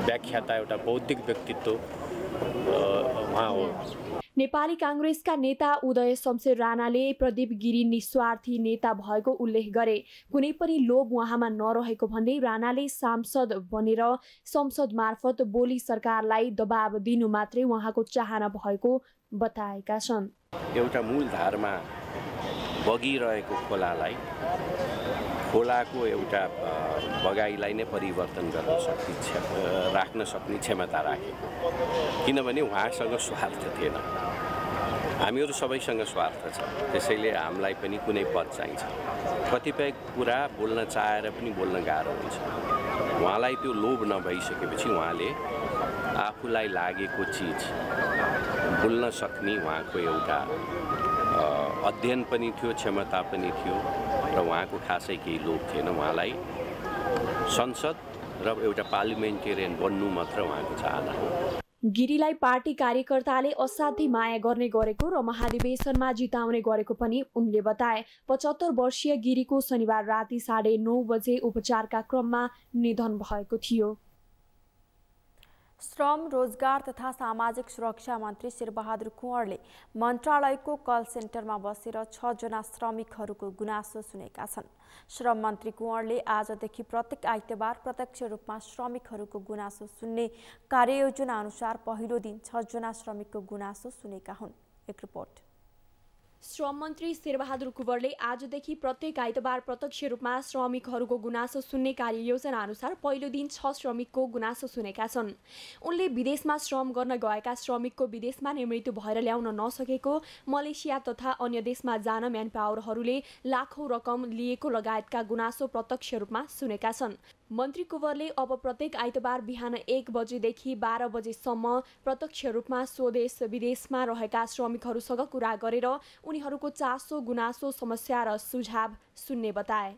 व्याख्याता एउटा बौद्धिक व्यक्तित्व उहाँ हो। नेपाली कांग्रेसका नेता उदय शमशेर राणाले प्रदीप गिरी निस्वार्थी नेता भएको उल्लेख गरे। कुनै पनि लोभ उहाँमा नरहेको भन्दै राणाले सांसद बनेर संसद मार्फत बोली सरकारलाई दबाब दिनु मात्रै उहाँको चाहना भएको बताएका छन्। एउटा मूलधारमा बगिरहेको खोलाको एउटा बगाइलाई नै परिवर्तन गर्न राख्न सक्ने क्षमता राखेको, किनभने उहाँसँग स्वार्थ थिएन। हामीहरू सबैसँग स्वार्थ छ, त्यसैले हामीलाई पनि कुनै पद चाहिन्छ। कतिपय कुरा बोल्न चाहेर पनि बोल्न गाह्रो हुन्छ। उहाँलाई त्यो लोभ नभइसकेपछि उहाँले आफूलाई लागेको चिज बोल्न सक्ने उहाँको एउटा अध्ययन पनि थियो, क्षमता पनि थियो र उहाँको खासै केही लोभ थिएन। उहाँलाई संसद र एउटा पार्लिमेन्टेरियन बन्नु मात्र उहाँको चाहना हो। गिरीलाई पार्टी कार्यकर्ताले असाध्यै माया गर्ने गरेको र महाधिवेशनमा जिताउने गरेको पनि उनले बताए। 75 वर्षीय गिरीको शनिबार राति 9:30 बजे उपचारका क्रममा निधन भएको थियो। श्रम, रोजगार तथा सामाजिक सुरक्षा मन्त्री शेरबहादुर कुँवरले मन्त्रालयको कल सेन्टरमा बसेर 6 जना श्रमिकहरूको गुनासो सुनेका छन्। श्रम मन्त्री कुँवरले आजदेखि प्रत्येक आइतबार प्रत्यक्ष रूपमा श्रमिकहरूको गुनासो सुन्ने कार्ययोजना अनुसार पहिलो दिन 6 जना श्रमिकको गुनासो सुनेका हुन्। एक रिपोर्ट। श्रम मन्त्री शेरबहादुर कुँवरले आजदेखि प्रत्येक आइतबार प्रत्यक्ष रूपमा श्रमिकहरूको गुनासो सुन्ने कार्ययोजना अनुसार पहिलो दिन 6 श्रमिकको गुनासो सुनेका छन्। उनले विदेशमा श्रम गर्न गएका श्रमिकको विदेशमा नै मृत्यु भएर ल्याउन नसकेको, मलेसिया तथा अन्य देशमा जान म्यान पावरहरूले लाखौं रकम लिएको लगायतका गुनासो प्रत्यक्ष रूपमा सुनेका छन्। मन्त्री कुँवरले अब प्रत्येक आइतबार बिहान 1 बजेदेखि 12 बजेसम्म प्रत्यक्ष रूपमा स्वदेश विदेशमा रहेका श्रमिकहरूसँग कुरा गरेर उनीहरूको चासो, गुनासो, समस्या र सुझाव सुन्ने बताए।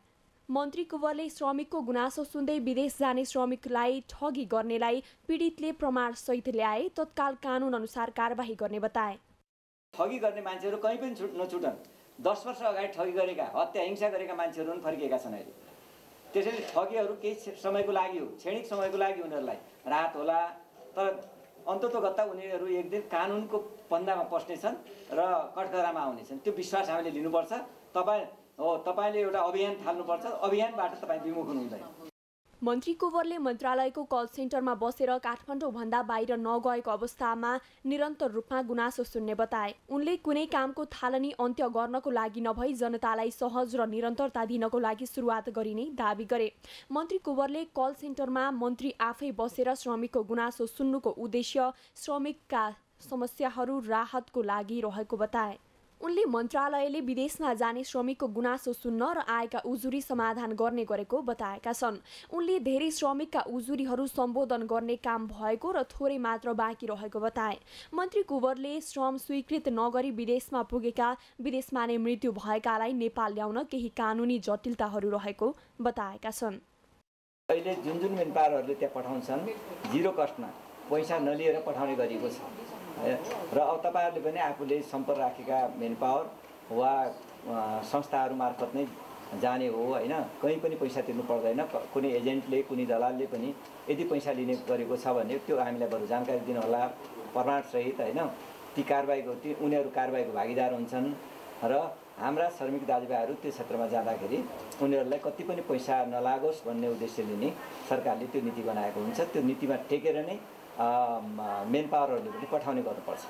मन्त्री कुँवरले श्रमिकको गुनासो सुन्दै विदेश जाने श्रमिकलाई ठगी गर्नेलाई पीडितले प्रमाणसहित ल्याए तत्काल कानुन अनुसार कारबाही गर्ने बताए। ठगी गर्ने मान्छेहरू कहीँ पनि नछुटन्। 10 वर्ष अगाडि ठगी गरेका, हत्या हिंसा गरेका मान्छेहरू पनि फर्किएका छन् अहिले। त्यसैले ठगीहरू केही समयको लागि हो, क्षणिक समयको लागि उनीहरूलाई राहत होला, तर अन्ततोगत्ता उनीहरू एक दिन कानुनको फन्दामा पस्नेछन् र कठघरामा आउनेछन्। त्यो विश्वास हामीले लिनुपर्छ। तपाईँले एउटा अभियान थाल्नुपर्छ, अभियानबाट तपाईँ विमुख हुनुहुँदैन। मन्त्री कुँवरले मन्त्रालयको कल सेन्टरमा बसेर काठमाडौँभन्दा बाहिर नगएको अवस्थामा निरन्तर रूपमा गुनासो सुन्ने बताए। उनले कुनै कामको थालनी अन्त्य गर्नको लागि नभई जनतालाई सहज र निरन्तरता दिनको लागि सुरुवात गरिने दाबी गरे। मन्त्री कुँवरले कल सेन्टरमा मन्त्री आफै बसेर श्रमिकको गुनासो सुन्नुको उद्देश्य श्रमिकका समस्याहरू राहतको लागि रहेको बताए। उनले मन्त्रालयले विदेशमा जाने श्रमिकको गुनासो सुन्न र आएका उजुरी समाधान गर्ने गरेको बताएका छन्। उनले धेरै श्रमिकका उजुरीहरू सम्बोधन गर्ने काम भएको र थोरै मात्र बाँकी रहेको बताए। मन्त्री कुँवरले श्रम स्वीकृत नगरी विदेशमा पुगेका विदेशमा नै मृत्यु भएकालाई नेपाल ल्याउन केही कानुनी जटिलताहरू रहेको बताएका छन्। अहिले जुन जुन मेन पावरहरूले त्यहाँ पठाउँछन् जिरो कस्टमा पैसा नलिएर पठाउने गरिएको छ र अब तपाईँहरूले पनि आफूले सम्पर्क राखेका मेन पावर वा संस्थाहरू मार्फत नै जाने हो होइन, कहीँ पनि पैसा तिर्नु पर्दैन। कुनै एजेन्टले कुनै दलालले पनि यदि पैसा लिने गरेको छ भने त्यो हामीलाई बरु जानकारी दिनुहोला प्रमाणसहित होइन। ती उनीहरू कारबाहीको भागीदार हुन्छन् र हाम्रा श्रमिक दाजुभाइहरू त्यो क्षेत्रमा जाँदाखेरि उनीहरूलाई कति पनि पैसा नलागोस् भन्ने उद्देश्यले नै सरकारले त्यो नीति बनाएको हुन्छ। त्यो नीतिमा टेकेर नै मेन पावरहरूले पनि पठाउने गर्नुपर्छ।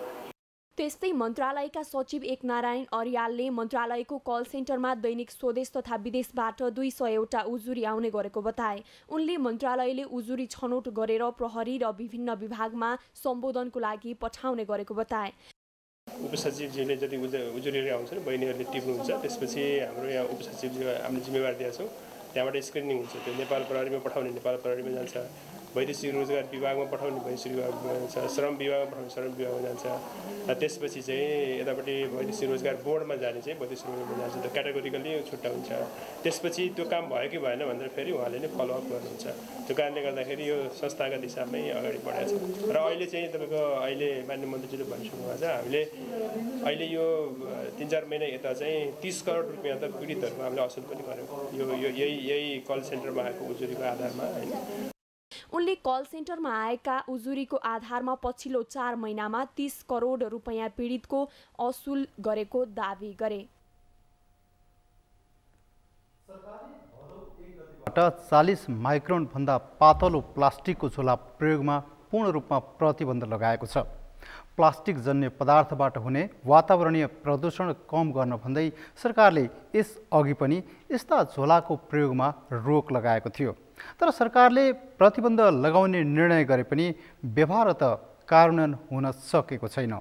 त्यस्तै मन्त्रालयका सचिव एकनारायण अर्यालले मन्त्रालयको कल सेन्टरमा दैनिक स्वदेश तथा विदेशबाट 200 उजुरी आउने गरेको बताए। उनले मन्त्रालयले उजुरी छनौट गरेर प्रहरी र विभिन्न विभागमा सम्बोधनको लागि पठाउने गरेको बताए। उपसचिवजीले जति उजुरीहरू आउँछन् बहिनीहरूले टिप्नुहुन्छ, त्यसपछि हाम्रो यहाँ उपसचिवजी हामीले जिम्मेवार दिएका छौँ। त्यहाँबाट स्क्रिनिङ हुन्छ, त्यो नेपाल प्रहरीमा पठाउने नेपाल प्रहरीमा जान्छ, वैदेशिक रोजगार विभागमा पठाउने वैदेशिक विभागमा जान्छ, श्रम विभागमा पठाउने श्रम विभागमा जान्छ। र त्यसपछि चाहिँ यतापट्टि वैदेशिक रोजगार बोर्डमा जाने चाहिँ वैदेशिक रोजगारमा जान्छ। त्यो क्याटेगोरिकली छुट्टा हुन्छ। त्यसपछि त्यो काम भयो कि भएन भनेर फेरि उहाँले नै फलोअप गर्नुहुन्छ। त्यो कारणले गर्दाखेरि यो संस्थागत हिसाबमै अगाडि बढाएको छ। र अहिले चाहिँ तपाईँको अहिले माननीय मन्त्रीजीले भनिसक्नु भएको छ, हामीले अहिले यो 3-4 महिना यता चाहिँ 30 करोड रुपियाँ त पीडितहरूको हामीले असुल पनि गऱ्यौँ यो यही कल सेन्टरमा आएको उजुरीको आधारमा होइन। उनले कल सेन्टरमा आएका उजुरीको आधारमा पछिल्लो 4 महिनामा 30 करोड रुपैयाँ पीडितको असुल गरेको दावी गरे। 40 माइक्रोन भन्दा पातलो प्लास्टिकको झोला प्रयोगमा पूर्ण रूपमा प्रतिबन्ध लगाएको छ। प्लास्टिक जन्य पदार्थबाट हुने वातावरणीय प्रदूषण कम गर्न भन्दै सरकारले यस अघि पनि यस्ता झोलाको प्रयोगमा रोक लगाएको थियो। तर सरकारले प्रतिबन्ध लगाउने निर्णय गरे पनि व्यवहार त कार्यान्वयन हुन सकेको छैन।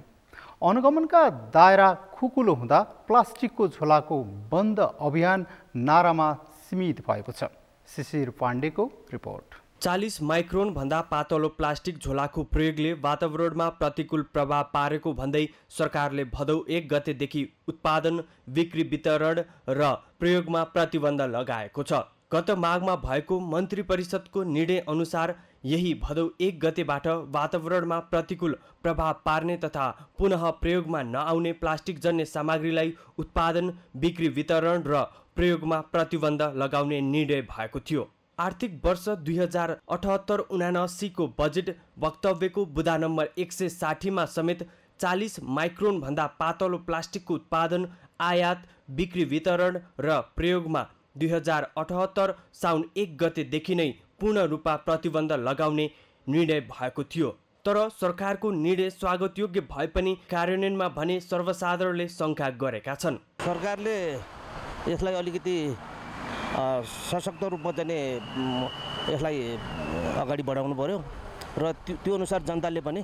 अनुगमनका दायरा खुकुलो हुँदा प्लास्टिकको झोलाको बन्द अभियान नारामा सीमित भएको छ। शिशिर पाण्डेको रिपोर्ट। 40 माइक्रोन भन्दा पातलो प्लास्टिक झोलाको प्रयोगले वातावरणमा प्रतिकूल प्रभाव पारेको भन्दै सरकारले भदौ 1 गतेदेखि उत्पादन, बिक्री, वितरण र प्रयोगमा प्रतिबन्ध लगाएको छ। गत माघमा भएको मन्त्री परिषदको निर्णय अनुसार यही भदौ 1 गतेबाट वातावरणमा प्रतिकूल प्रभाव पार्ने तथा पुनः प्रयोगमा नआउने प्लास्टिक जन्य सामग्रीलाई उत्पादन, बिक्री, वितरण र प्रयोगमा प्रतिबन्ध लगाउने निर्णय भएको थियो। आर्थिक वर्ष 2078-79 को बजेट वक्तव्यको बुँदा नम्बर 160 मा समेत 40 माइक्रोन भन्दा पातलो प्लास्टिकको उत्पादन, आयात, बिक्री, वितरण र प्रयोगमा 2078 साउन 1 गतेदेखि नै पूर्ण रूपमा प्रतिबन्ध लगाउने निर्णय भएको थियो। तर सरकारको निर्णय स्वागतयोग्य भए पनि कार्यान्वयनमा भने सर्वसाधारणले शङ्का गरेका छन्। सरकारले यसलाई अलिकति सशक्त रूपमा चाहिँ यसलाई अगाडि बढाउनु पर्यो र त्यो अनुसार जनताले पनि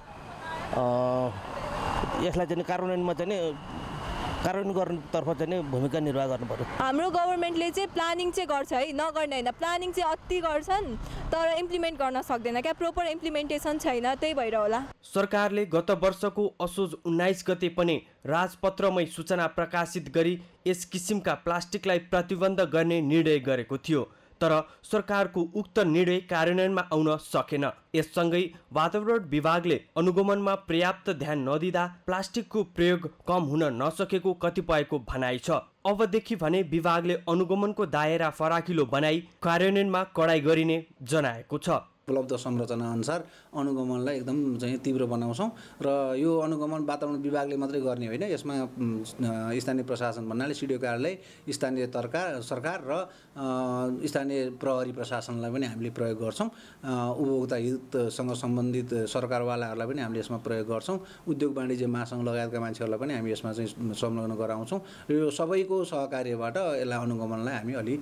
यसलाई चाहिँ कार्यान्वयनमा कार्यान्वयन गर्नुतर्फ चाहिँ भूमिका निर्वाह गर्नु पर्यो। हाम्रो गभर्मेन्टले चाहिँ प्लानिङ चाहिँ गर्छ है, नगर्ने होइन, प्लानिङ चाहिँ अति गर्छन् तर इम्प्लिमेन्ट गर्न सक्दैन क्या, प्रोपर इम्प्लिमेन्टेसन छैन, त्यही भएर होला। सरकारले गत वर्षको असोज 19 गते पनि राजपत्रमै सूचना प्रकाशित गरी यस किसिमका प्लास्टिकलाई प्रतिबन्ध गर्ने निर्णय गरेको थियो। तर सरकारको उक्त निर्णय कार्यान्वयनमा आउन सकेन। यससँगै वातावरण विभागले अनुगमनमा पर्याप्त ध्यान नदिँदा प्लास्टिकको प्रयोग कम हुन नसकेको कतिपयको भनाइ छ। अबदेखि भने विभागले अनुगमनको दायरा फराकिलो बनाई कार्यान्वयनमा कडाई गरिने जनाएको छ। उपलब्ध संरचना अनुसार अनुगमनलाई एकदम चाहिँ तीव्र बनाउँछौँ र यो अनुगमन वातावरण विभागले मात्रै गर्ने होइन, यसमा स्थानीय प्रशासन भन्नाले सिडिओ कार्यालय, स्थानीय सरकार र स्थानीय प्रहरी प्रशासनलाई पनि हामीले प्रयोग गर्छौँ। उपभोक्ता हितसँग सम्बन्धित सरकारवालाहरूलाई पनि हामीले यसमा प्रयोग गर्छौँ। उद्योग वाणिज्य महासङ्घ लगायतका मान्छेहरूलाई पनि हामी यसमा चाहिँ संलग्न गराउँछौँ। यो सबैको सहकार्यबाट यसलाई अनुगमनलाई हामी अलि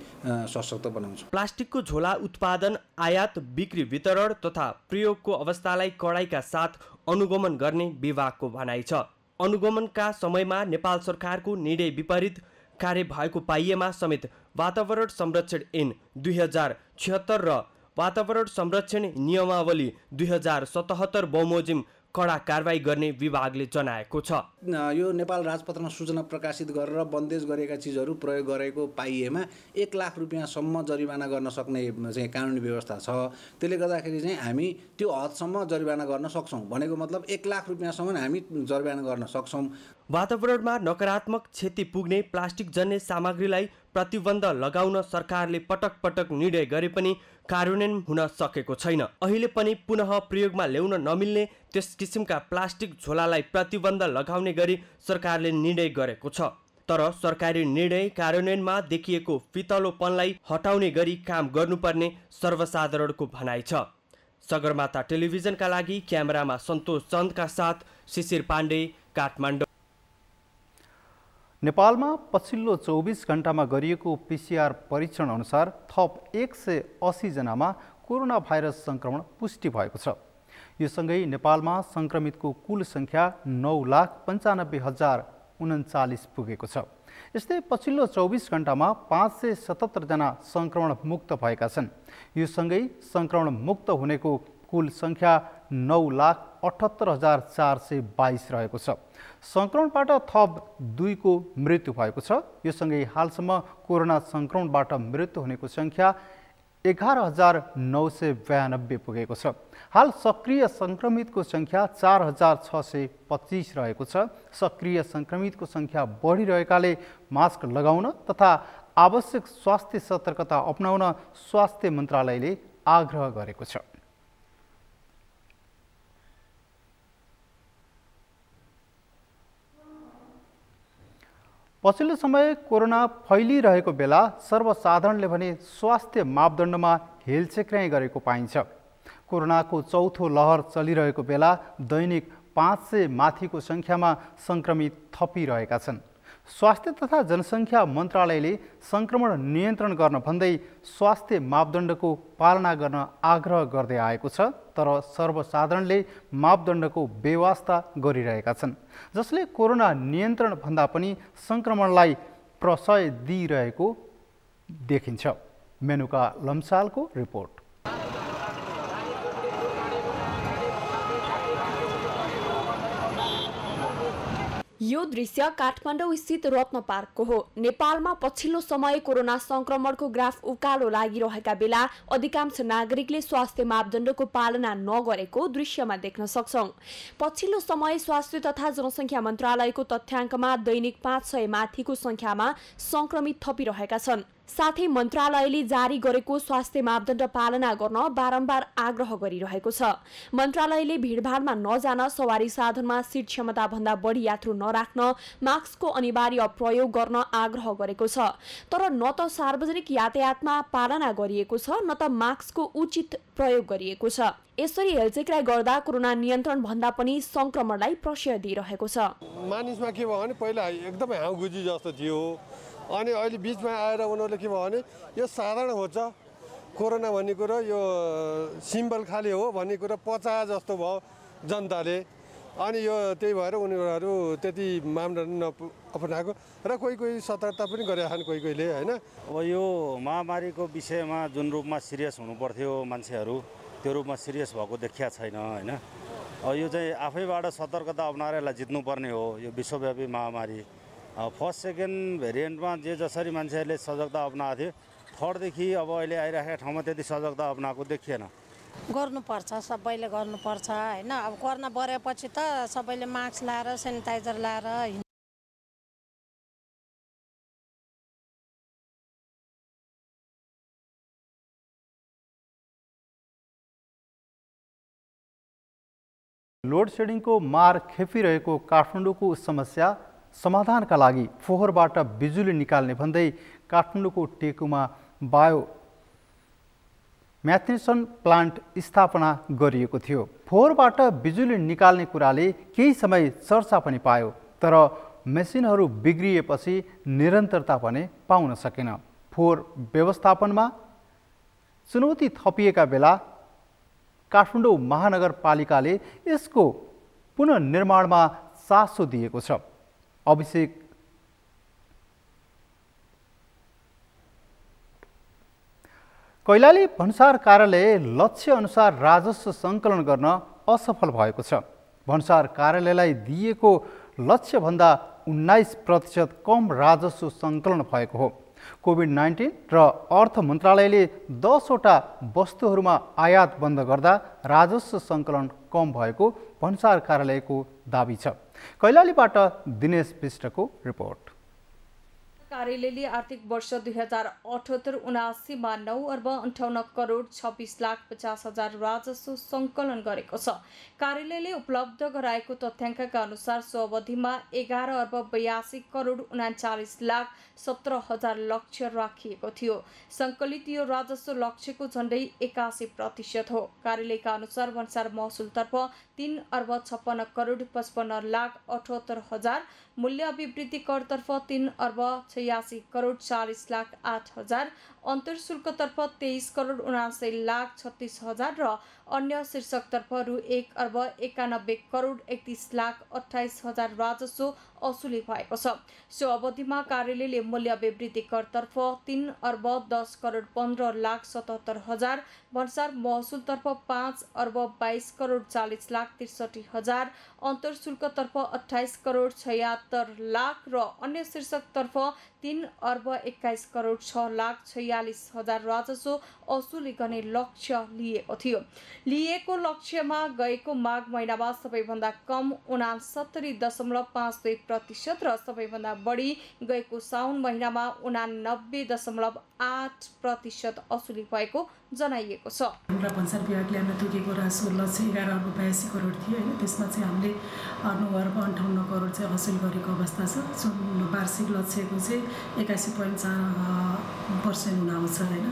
सशक्त बनाउँछौँ। प्लास्टिकको झोला उत्पादन, आयात, बिक्री, वितरण तथा प्रयोगको अवस्थालाई कडाइका साथ अनुगमन गर्ने विभागको भनाइ छ। अनुगमनका समयमा नेपाल सरकारको निर्णय विपरीत कार्य भएको पाइएमा समेत वातावरण संरक्षण ऐन 2076 र वातावरण संरक्षण नियमावली 2077 बमोजिम कडा कारबाही गर्ने विभागले जनाएको छ। यो नेपाल राजपत्रमा सूचना प्रकाशित गरेर बन्देज गरेका चिजहरू प्रयोग गरेको पाइएमा 1 लाख रुपियाँसम्म जरिवाना गर्न सक्ने चाहिँ कानुनी व्यवस्था छ। त्यसले गर्दाखेरि चाहिँ हामी त्यो हदसम्म जरिवाना गर्न सक्छौँ। भनेको मतलब 1 लाख रुपियाँसम्म हामी जरिवाना गर्न सक्छौँ। वातावरणमा नकारात्मक क्षति पुग्ने प्लास्टिक जन्य सामग्रीलाई प्रतिबन्ध लगाउन सरकारले पटक पटक निर्णय गरे पनि कार्यान्वयन हुन सकेको छैन। अहिले पनि पुनः प्रयोगमा ल्याउन नमिल्ने त्यस किसिमका प्लास्टिक झोलालाई प्रतिबन्ध लगाउने गरी सरकारले निर्णय गरेको छ। तर सरकारी निर्णय कार्यान्वयनमा देखिएको फितलोपनलाई हटाउने गरी काम गर्नुपर्ने सर्वसाधारणको भनाइ छ। सगरमाथा टेलिभिजनका लागि क्यामेरामा सन्तोष चन्दका साथ शिशिर पाण्डे, काठमाडौँ। नेपालमा पछिल्लो 24 घण्टामा गरिएको PCR परीक्षण अनुसार थप 180 जनामा कोरोना भाइरस संक्रमण पुष्टि भएको छ। यो सँगै नेपालमा संक्रमितको कुल संख्या 9,95,039 पुगेको छ। यस्तै पछिल्लो 24 घण्टामा 577 जना संक्रमण मुक्त भएका छन्। यो सँगै संक्रमण मुक्त हुनेको कुल संख्या 9,78,422 रहेको छ। संक्रमणबाट थप 2 को मृत्यु भएको छ। यो सँगै हालसम्म कोरोना संक्रमणबाट मृत्यु हुनेको संख्या 11,992 पुगेको छ। हाल सक्रिय संक्रमितको संख्या 4,625 रहेको छ। सक्रिय संक्रमितको संख्या बढिरहेकाले मास्क लगाउन तथा आवश्यक स्वास्थ्य सतर्कता अपनाउन स्वास्थ्य मन्त्रालयले आग्रह गरेको छ। पछिल्लो समय कोरोना फैलिरहेको बेला सर्वसाधारणले भने स्वास्थ्य मापदण्डमा हेलचेक्राइ गरेको पाइन्छ। कोरोनाको चौथो लहर चलिरहेको बेला दैनिक 500 माथिको संख्यामा संक्रमित थपिरहेका छन्। स्वास्थ्य तथा जनसङ्ख्या मन्त्रालयले संक्रमण नियन्त्रण गर्न भन्दै स्वास्थ्य मापदण्डको पालना गर्न आग्रह गर्दै आएको छ। तर सर्वसाधारणले मापदण्डको बेवास्ता गरिरहेका छन्, जसले कोरोना नियन्त्रण भन्दा पनि संक्रमणलाई प्रशय दिइरहेको देखिन्छ। मेनुका लम्सालको रिपोर्ट। यो दृश्य काठमाडौँ स्थित रत्न पार्कको हो। नेपालमा पछिल्लो समय कोरोना संक्रमणको ग्राफ उकालो लागिरहेका बेला अधिकांश नागरिकले स्वास्थ्य मापदण्डको पालना नगरेको दृश्यमा देख्न सक्छौं। पछिल्लो समय स्वास्थ्य तथा जनसङ्ख्या मन्त्रालयको तथ्याङ्कमा दैनिक 500 माथिको संख्यामा संक्रमित थपिरहेका छन्। साथै मन्त्रालयले जारी गरेको स्वास्थ्य मापदण्ड पालना गर्न बारम्बार आग्रह गरिरहेको छ। मन्त्रालयले भिडभाडमा नजान, सवारी साधनमा सीट क्षमता भन्दा बढी यात्रु नराख्न, मास्कको अनिवार्य प्रयोग गर्न आग्रह गरेको छ। तर न त सार्वजनिक यातायातमा पालना गरिएको छ, न त मास्कको उचित प्रयोग गरिएको छ। यसरी हेलचेक्राइ गर्दा कोरोना नियन्त्रण भन्दा पनि संक्रमणलाई प्रशय दिइरहेको छ। मानिसमा के भयो भने पहिला एकदमै हाउगुजी जस्तो थियो, अनि अहिले बिचमा आएर उनीहरूले के भयो भने यो साधारण हो छ, कोरोना भन्ने कुरो यो सिम्बल खाली हो भन्ने कुरो पचा जस्तो भयो जनताले। अनि यो त्यही भएर उनीहरू त्यति मापदण्ड अपनाएको र कोही सतर्कता पनि गरेका छन् कोहीले होइन। अब यो महामारीको विषयमा जुन रूपमा सिरियस हुनुपर्थ्यो मान्छेहरू, त्यो रूपमा सिरियस भएको देखिया छैन होइन। अब यो चाहिँ आफैबाट सतर्कता अपनाएर यसलाई जित्नुपर्ने हो। यो विश्वव्यापी महामारी फर्स्ट सेकेन्ड भेरिएन्टमा जे जसरी मान्छेहरूले सजगता अपनाएको थियो, थर्डदेखि अब अहिले आइरहेको ठाउँमा त्यति सजगता अपनाएको देखिएन। गर्नुपर्छ, सबैले गर्नुपर्छ होइन। अब कोरोना बढेपछि त सबैले मास्क लाएर सेनिटाइजर लाएर लोड सेडिङको मार खेपिरहेको काठमाडौँको समस्या समाधानका लागि फोहोरबाट बिजुली निकाल्ने भन्दै काठमाडौँको टेकुमा बायो म्याथेसन प्लान्ट स्थापना गरिएको थियो। फोहोरबाट बिजुली निकाल्ने कुराले केही समय चर्चा पनि पायो, तर मेसिनहरू बिग्रिएपछि निरन्तरता पनि पाउन सकेन। फोहोर व्यवस्थापनमा चुनौती थपिएका बेला काठमाडौँ महानगरपालिकाले यसको पुनर्निर्माणमा चासो दिएको छ। अभिषेक कैलाली भन्सार कार्यालय लक्ष्य अनुसार राजस्व सङ्कलन गर्न असफल भएको छ। भन्सार कार्यालयलाई दिएको लक्ष्यभन्दा 19% कम राजस्व सङ्कलन भएको हो। कोभिड-19 र अर्थ मन्त्रालयले 10वटा वस्तुहरूमा आयात बन्द गर्दा राजस्व सङ्कलन कम भएको भन्सार कार्यालयको दाबी छ। कैलालीबाट दिनेश विष्टको रिपोर्ट। कार्यालयले आर्थिक वर्ष 2078-79 मा 9,58,26,50,000 राजस्व सङ्कलन गरेको छ। कार्यालयले उपलब्ध गराएको तथ्याङ्कका अनुसार सो अवधिमा 11,82,39,17,000 लक्ष्य राखिएको थियो। सङ्कलित यो राजस्व लक्ष्यको झण्डै 81% हो। कार्यालयका अनुसार भन्सार महसुलतर्फ 3,56,55,78,000, मूल्य अभिवृद्धि करतर्फ 3,86,40,08,000, अन्तर्शुल्कतर्फ 23,79,36,000 र अन्य शीर्षकतर्फ रु 1,91,31,28,000 राजस्व असुली भएको छ। सो अवधिमा कार्यालयले मूल्य अभिवृद्धि करतर्फ 3,10,15,77,000, भन्सार महसुलतर्फ 5,22,40,63,000, अन्तर्शुल्कतर्फ 28,76,00,000 र अन्य शीर्षकतर्फ 3,21,06,46,000 राजस्व असुली गर्ने लक्ष्य लिएको थियो। लिएको लक्ष्यमा गएको माघ महिनामा सबैभन्दा कम 69.52% र सबैभन्दा बढी गएको साउन महिनामा 89.8% असुली भएको जनाइएको छ। हाम्रा भन्सार विभागले हामीलाई तोकेको राजस्व लक्ष्य 11,82 करोड थियो होइन, त्यसमा चाहिँ हामीले 9,58 करोड चाहिँ हासिल गरेको अवस्था छ। वार्षिक लक्ष्यको चाहिँ 81.4% हुन आउँछ होइन।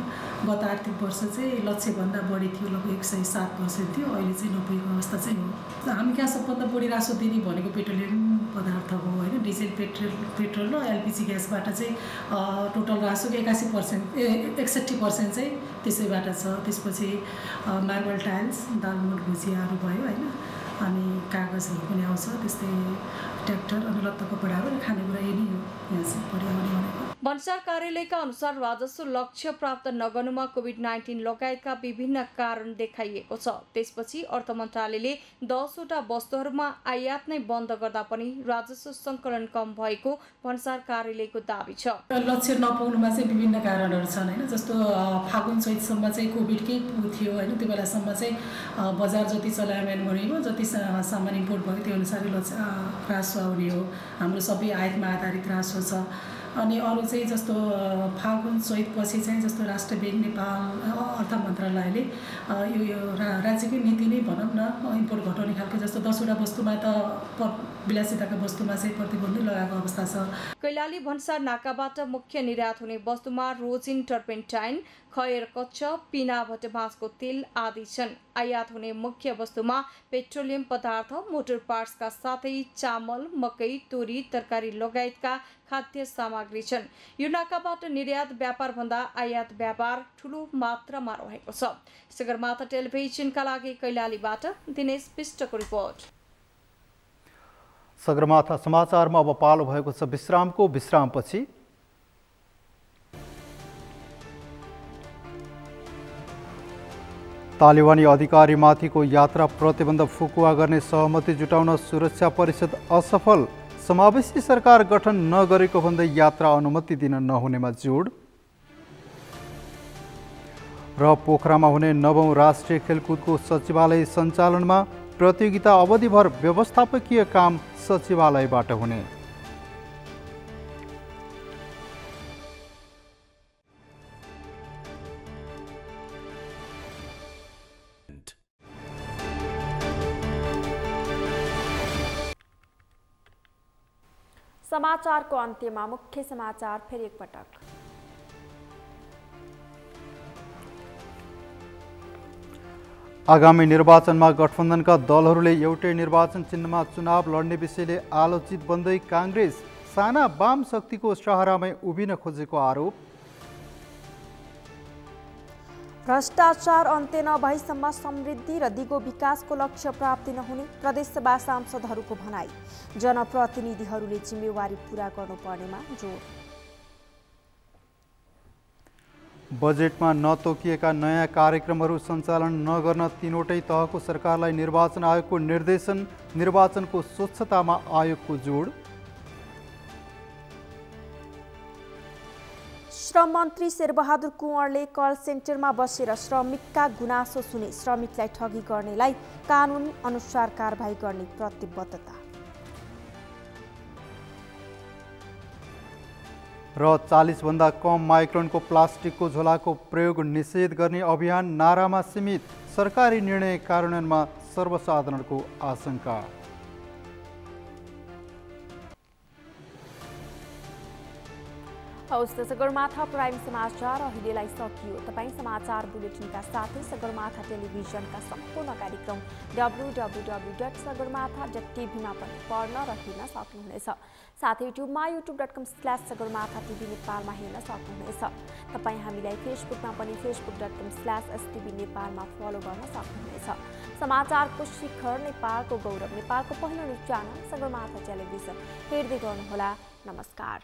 गत आर्थिक वर्ष चाहिँ लक्ष्यभन्दा बढी थियो, लगभग 107% थियो, अहिले चाहिँ 90को अवस्था चाहिँ हो। हामी कहाँ सबभन्दा बढी राजस्व दिने भनेको पेट्रोलियम पदार्थ हो होइन। डिजेल पेट्रोल र एलपिजी ग्यासबाट चाहिँ टोटल राजस्वको 61% चाहिँ त्यसैबाट छ। त्यसपछि मार्बल टाइल्स, दालमोट भुजियाहरू भयो होइन, अनि कागजहरू पनि आउँछ, त्यस्तै ट्र्याक्टर अनि लत्ता कपडाहरू र खानेकुरा यही नै हो यहाँ चाहिँ पर्यावरण भनेको। भन्सार कार्यालयका अनुसार राजस्व लक्ष्य प्राप्त नगर्नुमा कोभिड-19 लगायतका विभिन्न कारण देखाइएको छ। त्यसपछि अर्थ मन्त्रालयले 10वटा वस्तुहरूमा आयात नै बन्द गर्दा पनि राजस्व सङ्कलन कम भएको भन्सार कार्यालयको दाबी छ। लक्ष्य नपुग्नुमा चाहिँ विभिन्न कारणहरू छन् होइन, जस्तो फागुन चैतसम्म चाहिँ कोभिडकै थियो होइन, त्यो बेलासम्म चाहिँ बजार जति चलायमान गरेको, जति सामान इम्पोर्ट भयो त्यो अनुसारै राजस्व आउने हो। हाम्रो सबै आयातमा आधारित राजस्व छ। अनि अरू चाहिँ जस्तो फागुन चैतपछि चाहिँ जस्तो राष्ट्र ब्याङ्क, नेपाल अर्थ मन्त्रालयले यो राज्यकै नीति नै भनौँ न इम्पोर्ट घटाउने खालको, जस्तो 10वटा वस्तुमा त विलासिताका वस्तुमा चाहिँ प्रतिबन्ध लगाएको अवस्था छ। कैलाली भन्सार नाकाबाट मुख्य निर्यात हुने वस्तुमा रोजिन, टर्पेन्टाइन, खयर कच्च, पिना भटमासको तेल आदि छन्। आयात हुने मुख्य वस्तुमा पेट्रोलियम पदार्थ, मोटर पार्ट्सका साथै चामल, मकै, तोरी, तरकारी लगायतका खाद्य सामग्री छन्। यो नाकाबाट निर्यात व्यापारभन्दा आयात व्यापार ठुलो मात्रामा रहेको छ। सगरमाथा टेलिभिजनका लागि कैलालीबाट दिनेश विष्टको रिपोर्ट। सगरमाथा समाचारमा अब पालो भएको छ विश्रामको। विश्रामपछि तालिबानी अधिकारीमाथिको यात्रा प्रतिबन्ध फुकुवा गर्ने सहमति जुटाउन सुरक्षा परिषद असफल। समावेशी सरकार गठन नगरेको भन्दै यात्रा अनुमति दिन नहुनेमा जोड। र पोखरामा हुने 9औं राष्ट्रिय खेलकुदको सचिवालय सञ्चालनमा प्रतियोगिता अवधिभर व्यवस्थापकीय काम सचिवालयबाट हुने। समाचारको अन्त्यमा मुख्य समाचार फेरि एकपटक। आगामी निर्वाचनमा गठबन्धनका दलहरूले एउटै निर्वाचन चिन्हमा चुनाव लड्ने विषयले आलोचित बन्दै काङ्ग्रेस साना वाम शक्तिको सहारामै उभिन खोजेको आरोप। भ्रष्टाचार अन्त्य नभएसम्म समृद्धि र दिगो विकासको लक्ष्य प्राप्ति नहुने प्रदेशसभा सांसदहरूको भनाई। जनप्रतिनिधिहरूले जिम्मेवारी पूरा गर्नुपर्नेमा जोड। बजेटमा नतोकिएका नयाँ कार्यक्रमहरू सञ्चालन नगर्न तीनवटै तहको सरकारलाई निर्वाचन आयोगको निर्देशन। निर्वाचनको स्वच्छतामा आयोगको जोड। श्रम मन्त्री शेरबहादुर कुँवरले कल सेन्टरमा बसेर श्रमिकका गुनासो सुने। श्रमिकलाई ठगी गर्नेलाई कानुन अनुसार कारबाही गर्ने प्रतिबद्धता। र 40 भन्दा कम माइक्रोनको प्लास्टिकको झोलाको प्रयोग निषेध गर्ने अभियान नारामा सीमित। सरकारी निर्णय कार्यान्वयनमा सर्वसाधारणको आशंका। हवस् त सगरमाथा प्राइम समाचार अहिलेलाई सकियो। तपाईँ समाचार बुलेटिनका साथै सगरमाथा टेलिभिजनका सम्पूर्ण कार्यक्रम www.sagarmatha.tv-मा पनि पढ्न र हेर्न सक्नुहुनेछ। साथै युट्युबमा youtube.com/sagarmatha.tv नेपालमा हेर्न सक्नुहुनेछ। तपाईँ हामीलाई फेसबुकमा पनि facebook.com/stv नेपालमा फलो गर्न सक्नुहुनेछ। समाचारको शिखर, नेपालको गौरव, नेपालको पहिलो न्युज च्यानल सगरमाथा टेलिभिजन हेर्दै गर्नुहोला। नमस्कार।